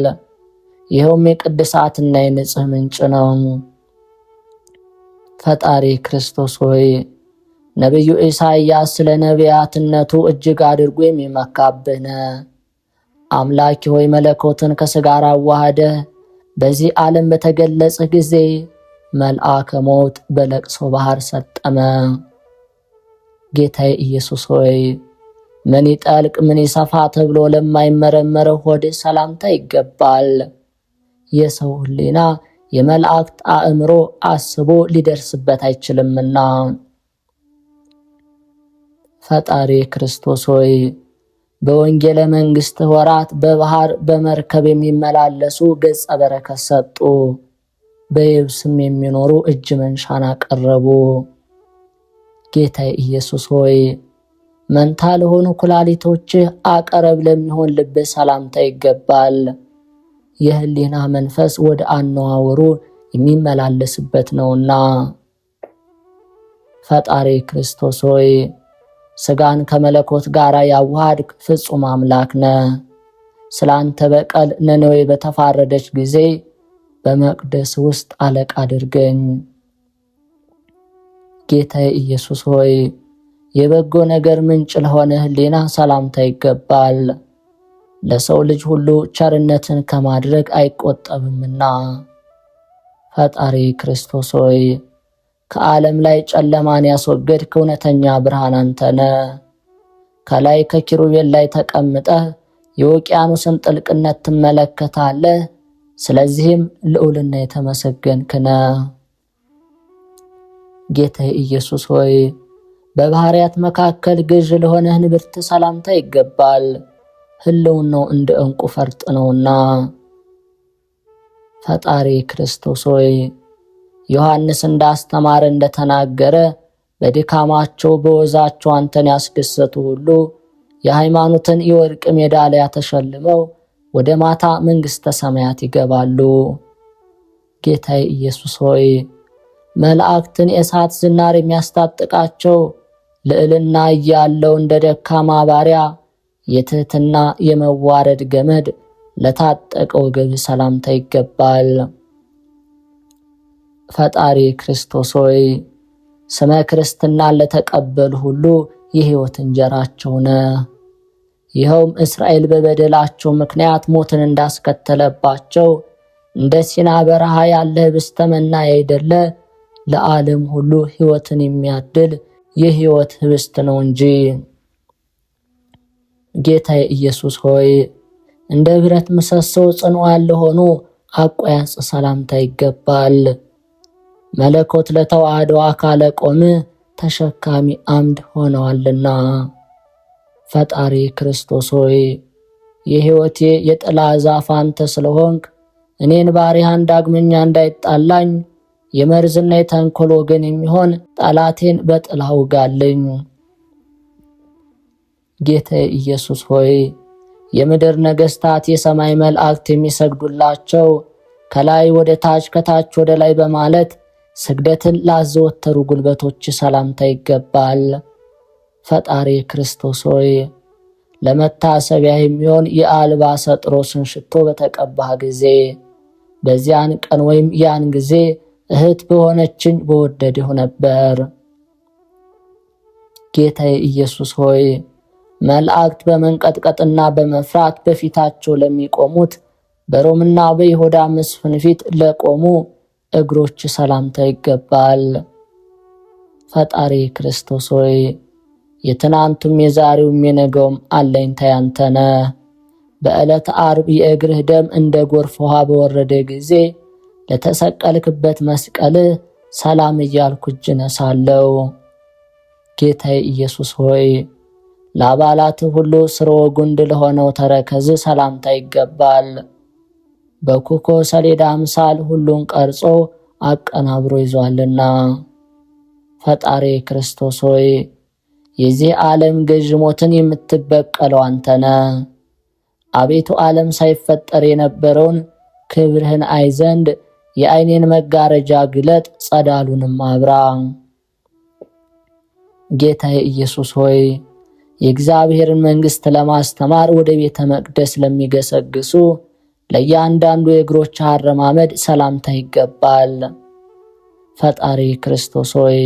ይኸውም የቅድሳትና የንጽህ ምንጭ ነው። ፈጣሪ ክርስቶስ ሆይ ነቢዩ ኢሳይያስ ስለ ነቢያትነቱ እጅግ አድርጎ የሚመካብህ ነህ። አምላኪ ሆይ መለኮትን ከሥጋ ጋር አዋህደህ በዚህ ዓለም በተገለጽህ ጊዜ መልአከ ሞት በለቅሶ ባህር ሰጠመ። ጌታዬ ኢየሱስ ሆይ ምን ይጠልቅ ምን ይሰፋ ተብሎ ለማይመረመረው ሆድህ ሰላምታ ይገባል። የሰው ሕሊና የመላእክት አእምሮ አስቦ ሊደርስበት አይችልምና። ፈጣሪ ክርስቶስ ሆይ በወንጌለ መንግሥት ወራት በባህር በመርከብ የሚመላለሱ ገጸ በረከት ሰጡ። በየብስም የሚኖሩ እጅ መንሻን አቀረቡ። ጌታዬ ኢየሱስ ሆይ መንታ ለሆኑ ኩላሊቶችህ አቀረብ ለሚሆን ልብህ ሰላምታ ይገባል። የህሊና መንፈስ ወደ አነዋወሩ የሚመላለስበት ነውና። ፈጣሪ ክርስቶስ ሆይ ሥጋን ከመለኮት ጋር ያዋሃድክ ፍጹም አምላክ ነህ። ስላንተ በቀል ነነዌ በተፋረደች ጊዜ በመቅደስ ውስጥ አለቃ አድርገኝ። ጌታዬ ኢየሱስ ሆይ የበጎ ነገር ምንጭ ለሆነ ህሊና ሰላምታ ይገባል። ለሰው ልጅ ሁሉ ቸርነትን ከማድረግ አይቆጠብምና። ፈጣሪ ክርስቶስ ሆይ ከዓለም ላይ ጨለማን ያስወገድክ እውነተኛ ብርሃን አንተ ነህ። ከላይ ከኪሩቤል ላይ ተቀምጠህ የውቅያኖስን ጥልቅነት ትመለከታለህ። ስለዚህም ልዑልና የተመሰገንክ ነህ። ጌታዬ ኢየሱስ ሆይ በባህርያት መካከል ገዥ ለሆነህ ንብርት ሰላምታ ይገባል። ህልውናው እንደ ዕንቁ ፈርጥ ነውና። ፈጣሪ ክርስቶስ ሆይ ዮሐንስ እንዳስተማረ እንደተናገረ በድካማቸው በወዛቸው አንተን ያስደሰቱ ሁሉ የሃይማኖትን የወርቅ ሜዳሊያ ተሸልመው ወደ ማታ መንግሥተ ሰማያት ይገባሉ። ጌታዬ ኢየሱስ ሆይ መላእክትን የእሳት ዝናር የሚያስታጥቃቸው ልዕልና እያለው እንደ ደካማ ባሪያ የትህትና የመዋረድ ገመድ ለታጠቀው ወገብ ሰላምታ ይገባል። ፈጣሪ ክርስቶስ ሆይ ስመ ክርስትናን ለተቀበሉ ሁሉ የሕይወት እንጀራቸው ነህ። ይኸውም እስራኤል በበደላቸው ምክንያት ሞትን እንዳስከተለባቸው እንደ ሲና በረሃ ያለ ህብስተ መና ያይደለ ለዓለም ሁሉ ሕይወትን የሚያድል የሕይወት ህብስት ነው እንጂ። ጌታዬ ኢየሱስ ሆይ እንደ ብረት ምሰሶ ጽኑዓን ለሆኑ አቆያጽ ሰላምታ ይገባል። መለኮት ለተዋህዶ አካለ ቆም ተሸካሚ አምድ ሆነዋልና። ፈጣሪ ክርስቶስ ሆይ የሕይወቴ የጥላ ዛፍ አንተ ስለሆንክ እኔን ባሪያህን ዳግመኛ እንዳይጣላኝ የመርዝና የተንኮል ወገን የሚሆን ጠላቴን በጥላ ውጋልኝ። ጌታዬ ኢየሱስ ሆይ የምድር ነገሥታት የሰማይ መላእክት የሚሰግዱላቸው ከላይ ወደ ታች ከታች ወደ ላይ በማለት ስግደትን ላዘወተሩ ጉልበቶች ሰላምታ ይገባል። ፈጣሪ ክርስቶስ ሆይ ለመታሰቢያ የሚሆን የአልባሰ ጥሮስን ሽቶ በተቀባህ ጊዜ በዚያን ቀን ወይም ያን ጊዜ እህት በሆነችኝ በወደድሁ ነበር። ጌታዬ ኢየሱስ ሆይ መላእክት በመንቀጥቀጥና በመፍራት በፊታቸው ለሚቆሙት በሮምና በይሁዳ መስፍን ፊት ለቆሙ እግሮች ሰላምታ ይገባል። ፈጣሪ ክርስቶስ ሆይ የትናንቱም የዛሬውም የነገውም አለኝታ ያንተ ነህ። በዕለተ ዓርብ የእግርህ ደም እንደ ጎርፍ ውሃ በወረደ ጊዜ ለተሰቀልክበት መስቀልህ ሰላም እያልኩ እጅ ነሳለሁ። ጌታዬ ኢየሱስ ሆይ ለአባላትህ ሁሉ ስርወ ጉንድ ለሆነው ተረከዝ ሰላምታ ይገባል። በኩኮ ሰሌዳ አምሳል ሁሉን ቀርጾ አቀናብሮ ይዟልና። ፈጣሪ ክርስቶስ ሆይ የዚህ ዓለም ገዥ ሞትን የምትበቀለው አንተ ነህ። አቤቱ ዓለም ሳይፈጠር የነበረውን ክብርህን አይ ዘንድ የዓይኔን መጋረጃ ግለጥ፣ ጸዳሉንም አብራ። ጌታዬ ኢየሱስ ሆይ የእግዚአብሔርን መንግሥት ለማስተማር ወደ ቤተ መቅደስ ለሚገሰግሱ ለእያንዳንዱ የእግሮች አረማመድ ሰላምታ ይገባል። ፈጣሪ ክርስቶስ ሆይ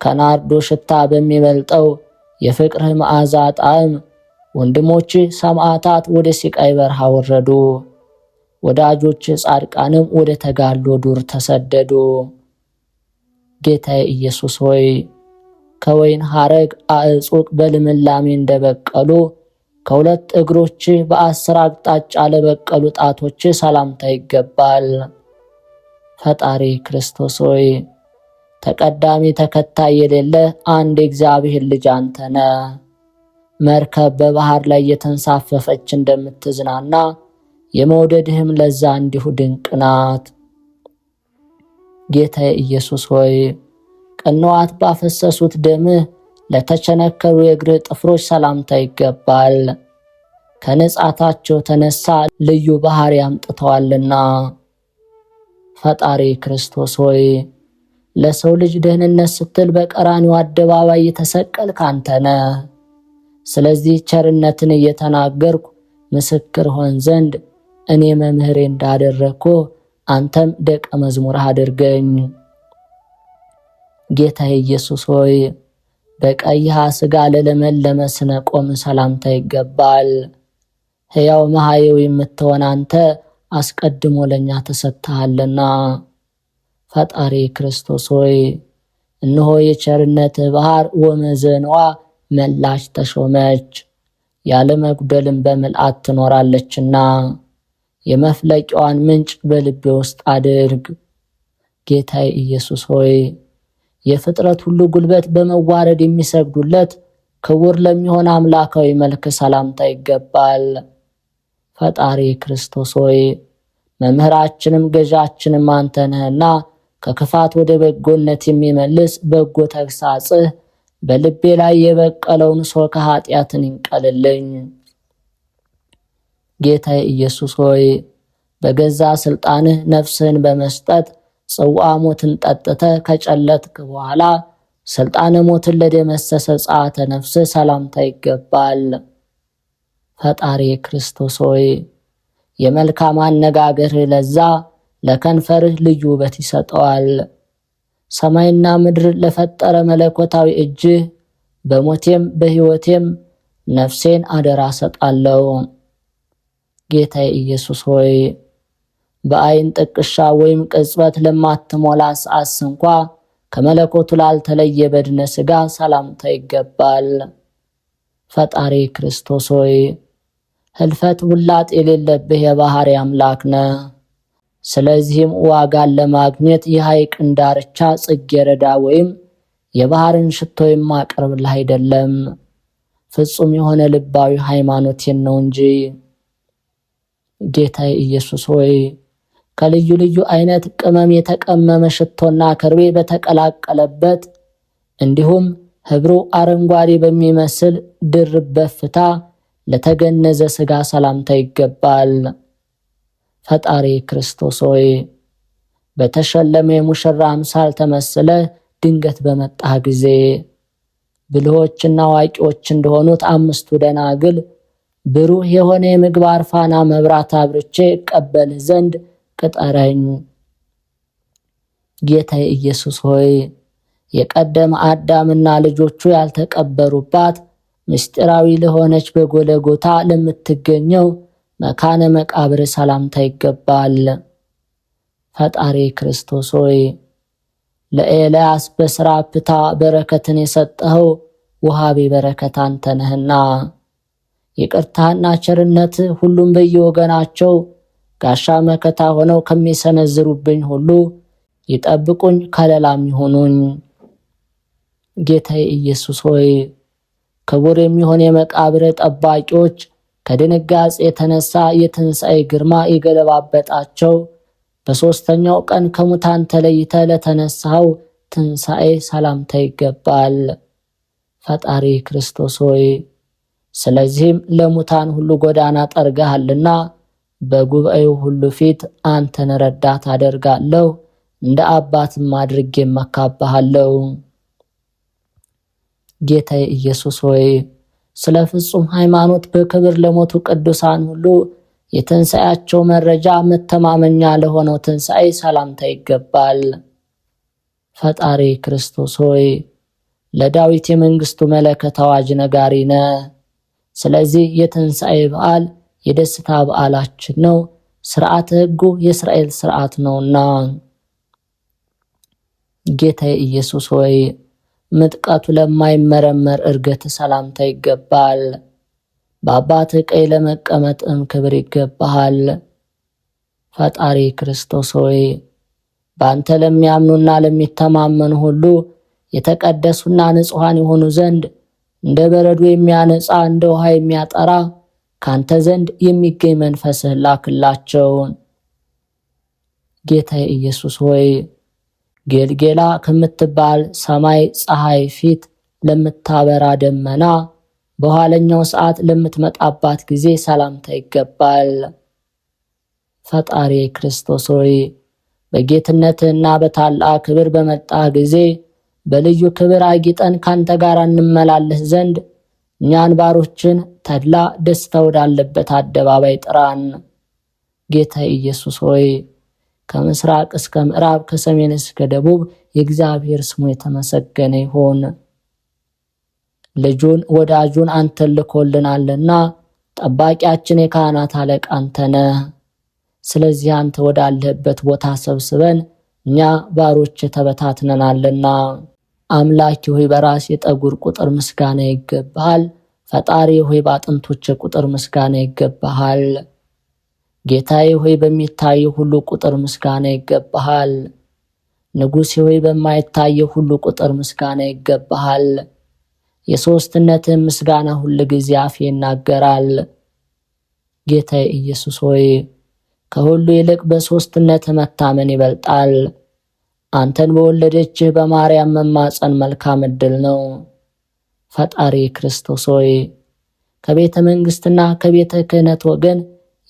ከናርዶ ሽታ በሚበልጠው የፍቅርህ መዓዛ ጣዕም ወንድሞች ሰማዕታት ወደ ሲቃይ በረሃ ወረዱ፣ ወዳጆች ጻድቃንም ወደ ተጋድሎ ዱር ተሰደዱ። ጌታዬ ኢየሱስ ሆይ ከወይን ሐረግ አዕጹቅ በልምላሜ እንደበቀሉ ከሁለት እግሮች በ10 አቅጣጫ ለበቀሉ ጣቶች ሰላምታ ይገባል። ፈጣሪ ክርስቶስ ሆይ ተቀዳሚ ተከታይ የሌለ አንድ የእግዚአብሔር ልጅ አንተ ነህ። መርከብ በባህር ላይ የተንሳፈፈች እንደምትዝናና የመውደድህም ለዛ እንዲሁ ድንቅ ናት። ጌታዬ ኢየሱስ ሆይ ቅንዋት ባፈሰሱት ደምህ ለተቸነከሩ የእግርህ ጥፍሮች ሰላምታ ይገባል። ከንጻታቸው ተነሳ ልዩ ባህሪ አምጥተዋልና። ፈጣሪ ክርስቶስ ሆይ ለሰው ልጅ ደህንነት ስትል በቀራንዮ አደባባይ የተሰቀልክ አንተ ነህ። ስለዚህ ቸርነትን እየተናገርኩ ምስክር ሆን ዘንድ እኔ መምህሬ እንዳደረግኩ አንተም ደቀ መዝሙርህ አድርገኝ። ጌታዬ ኢየሱስ ሆይ በቀይሃ ሥጋ ለለመለመ ስነ ቆም ሰላምታ ይገባል። ሕያው መሐየው የምትሆን አንተ አስቀድሞ ለእኛ ተሰጥተሃልና። ፈጣሪ ክርስቶስ ሆይ እነሆ የቸርነትህ ባህር ወመዘንዋ መላች ተሾመች፣ ያለ መጉደልም በምልአት ትኖራለችና የመፍለቂያዋን ምንጭ በልቤ ውስጥ አድርግ። ጌታዬ ኢየሱስ ሆይ የፍጥረት ሁሉ ጉልበት በመዋረድ የሚሰግዱለት ክቡር ለሚሆን አምላካዊ መልክ ሰላምታ ይገባል። ፈጣሪ ክርስቶስ ሆይ መምህራችንም ገዣችንም አንተ ነህና ከክፋት ወደ በጎነት የሚመልስ በጎ ተግሳጽህ በልቤ ላይ የበቀለውን ሶከ ኃጢአትን ይንቀልልኝ። ጌታዬ ኢየሱስ ሆይ በገዛ ስልጣንህ ነፍስህን በመስጠት ጽዋ ሞትን ጠጥተህ ከጨለጥክ በኋላ ስልጣነ ሞትን ለደመሰሰ ጸአተ ነፍስህ ሰላምታ ይገባል። ፈጣሪ ክርስቶስ ሆይ የመልካም አነጋገርህ ለዛ ለከንፈርህ ልዩ ውበት ይሰጠዋል። ሰማይና ምድር ለፈጠረ መለኮታዊ እጅህ በሞቴም በሕይወቴም ነፍሴን አደራ ሰጣለሁ። ጌታዬ ኢየሱስ ሆይ በአይን ጥቅሻ ወይም ቅጽበት ለማትሞላ ሰዓት እንኳ ከመለኮቱ ላልተለየ በድነ ሥጋ ሰላምታ ይገባል። ፈጣሪ ክርስቶስ ሆይ ህልፈት ውላጥ የሌለብህ የባህሪ አምላክ ነህ። ስለዚህም ዋጋን ለማግኘት የሐይቅን ዳርቻ ጽጌረዳ ወይም የባህርን ሽቶ የማቀርብልህ አይደለም፣ ፍጹም የሆነ ልባዊ ሃይማኖቴን ነው እንጂ። ጌታዬ ኢየሱስ ሆይ ከልዩ ልዩ አይነት ቅመም የተቀመመ ሽቶና ከርቤ በተቀላቀለበት እንዲሁም ህብሩ አረንጓዴ በሚመስል ድርብ በፍታ ለተገነዘ ሥጋ ሰላምታ ይገባል። ፈጣሪ ክርስቶስ ሆይ በተሸለመ የሙሽራ አምሳል ተመስለ ድንገት በመጣህ ጊዜ ብልሆችና አዋቂዎች እንደሆኑት 5ቱ ደናግል ብሩህ የሆነ የምግባር ፋና መብራት አብርቼ እቀበልህ ዘንድ ቅጠረኝ። ጌታዬ ኢየሱስ ሆይ የቀደመ አዳምና ልጆቹ ያልተቀበሩባት ምስጢራዊ ለሆነች በጎለጎታ ለምትገኘው መካነ መቃብር ሰላምታ ይገባል። ፈጣሪ ክርስቶስ ሆይ ለኤልያስ በስራፕታ በረከትን የሰጠኸው ውሃቤ በረከት አንተ ነህና ይቅርታና ቸርነት ሁሉም በየወገናቸው ጋሻ መከታ ሆነው ከሚሰነዝሩብኝ ሁሉ ይጠብቁኝ፣ ከለላም ይሁኑኝ። ጌታዬ ኢየሱስ ሆይ ክቡር የሚሆን የመቃብር ጠባቂዎች ከድንጋጼ የተነሳ የትንሣኤ ግርማ የገለባበጣቸው በሦስተኛው ቀን ከሙታን ተለይተ ለተነሳው ትንሣኤ ሰላምታ ይገባል። ፈጣሪ ክርስቶስ ሆይ ስለዚህም ለሙታን ሁሉ ጎዳና ጠርገሃልና በጉባኤው ሁሉ ፊት አንተን ረዳት አደርጋለሁ፣ እንደ አባትም አድርጌ እመካብሃለሁ። ጌታዬ ኢየሱስ ሆይ ስለ ፍጹም ሃይማኖት በክብር ለሞቱ ቅዱሳን ሁሉ የትንሣኤያቸው መረጃ መተማመኛ ለሆነው ትንሣኤ ሰላምታ ይገባል። ፈጣሪ ክርስቶስ ሆይ ለዳዊት የመንግስቱ መለከት አዋጅ ነጋሪ ነህ። ስለዚህ የትንሣኤ በዓል የደስታ በዓላችን ነው። ሥርዓተ ሕጉ የእስራኤል ሥርዓት ነውና። ጌታዬ ኢየሱስ ሆይ ምጥቀቱ ለማይመረመር እርገት ሰላምታ ይገባል። በአባትህ ቀኝ ለመቀመጥም ክብር ይገባሃል። ፈጣሪ ክርስቶስ ሆይ በአንተ ለሚያምኑና ለሚተማመኑ ሁሉ የተቀደሱና ንጹሐን የሆኑ ዘንድ እንደ በረዶ የሚያነጻ እንደ ውሃ የሚያጠራ ካንተ ዘንድ የሚገኝ መንፈስህን ላክላቸው። ጌታዬ ኢየሱስ ሆይ ጌልጌላ ከምትባል ሰማይ ፀሐይ ፊት ለምታበራ ደመና በኋለኛው ሰዓት ለምትመጣባት ጊዜ ሰላምታ ይገባል። ፈጣሪ ክርስቶስ ሆይ በጌትነትህና በታላቅ ክብር በመጣ ጊዜ በልዩ ክብር አጊጠን ካንተ ጋር እንመላለስ ዘንድ እኛን ባሮችን ተድላ ደስታ ወዳለበት አደባባይ ጥራን። ጌታ ኢየሱስ ሆይ ከምስራቅ እስከ ምዕራብ ከሰሜን እስከ ደቡብ የእግዚአብሔር ስሙ የተመሰገነ ይሁን። ልጁን ወዳጁን አንተን ልኮልናልና ጠባቂያችን የካህናት አለቃ አንተ ነህ። ስለዚህ አንተ ወዳለህበት ቦታ ሰብስበን እኛ ባሮች ተበታትነናልና። አምላኪ ሆይ በራስ የጠጉር ቁጥር ምስጋና ይገባሃል። ፈጣሪ ሆይ በአጥንቶች ቁጥር ምስጋና ይገባሃል። ጌታዬ ሆይ በሚታየው ሁሉ ቁጥር ምስጋና ይገባሃል። ንጉሴ ሆይ በማይታየው ሁሉ ቁጥር ምስጋና ይገባሃል። የሦስትነትህን ምስጋና ሁል ጊዜ አፌ ይናገራል። ጌታዬ ኢየሱስ ሆይ ከሁሉ ይልቅ በሦስትነት መታመን ይበልጣል። አንተን በወለደችህ በማርያም መማፀን መልካም ዕድል ነው። ፈጣሪ ክርስቶስ ሆይ ከቤተ መንግሥትና ከቤተ ክህነት ወገን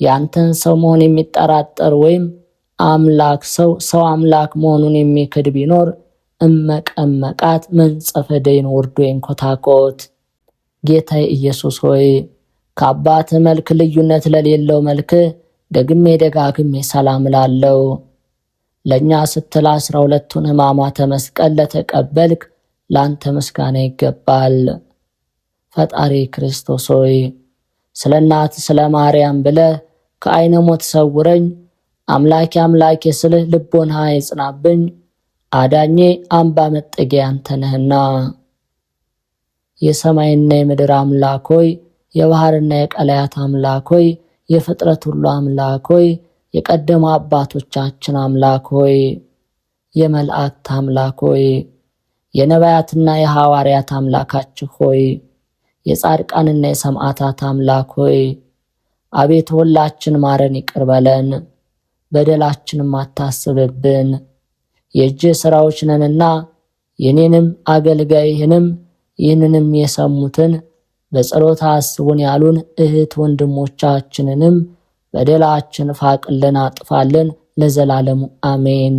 የአንተን ሰው መሆን የሚጠራጠር ወይም አምላክ ሰው አምላክ መሆኑን የሚክድ ቢኖር እመቀመቃት መንጸፈ ደይን ወርዶ ይንኮታኮት። ጌታዬ ኢየሱስ ሆይ ከአባትህ መልክ ልዩነት ለሌለው መልክህ ደግሜ ደጋግሜ ሰላም ላለው ለእኛ ስትል 12ቱን ሕማማተ መስቀል ለተቀበልክ ለአንተ ምስጋና ይገባል። ፈጣሪ ክርስቶስ ሆይ ስለ እናት ስለ ማርያም ብለህ ከዓይነ ሞት ሰውረኝ። አምላኬ አምላኬ ስልህ ልቦናህ ይጽናብኝ። አዳኜ አምባ መጠጊያ አንተ ነህና። የሰማይና የምድር አምላክ ሆይ የባህርና የቀላያት አምላክ ሆይ የፍጥረት ሁሉ አምላክ ሆይ የቀደሙ አባቶቻችን አምላክ ሆይ የመላእክት አምላክ ሆይ የነቢያትና የሐዋርያት አምላካችሁ ሆይ የጻድቃንና የሰማዕታት አምላክ ሆይ አቤቱ ሁላችን ማረን፣ ይቅር በለን፣ በደላችንም አታስብብን። የእጅ ሥራዎች ነንና የኔንም አገልጋይህንም ይህንንም የሰሙትን በጸሎት አስቡን ያሉን እህት ወንድሞቻችንንም በደላችን ፋቅልን፣ አጥፋልን፣ ለዘላለሙ አሜን።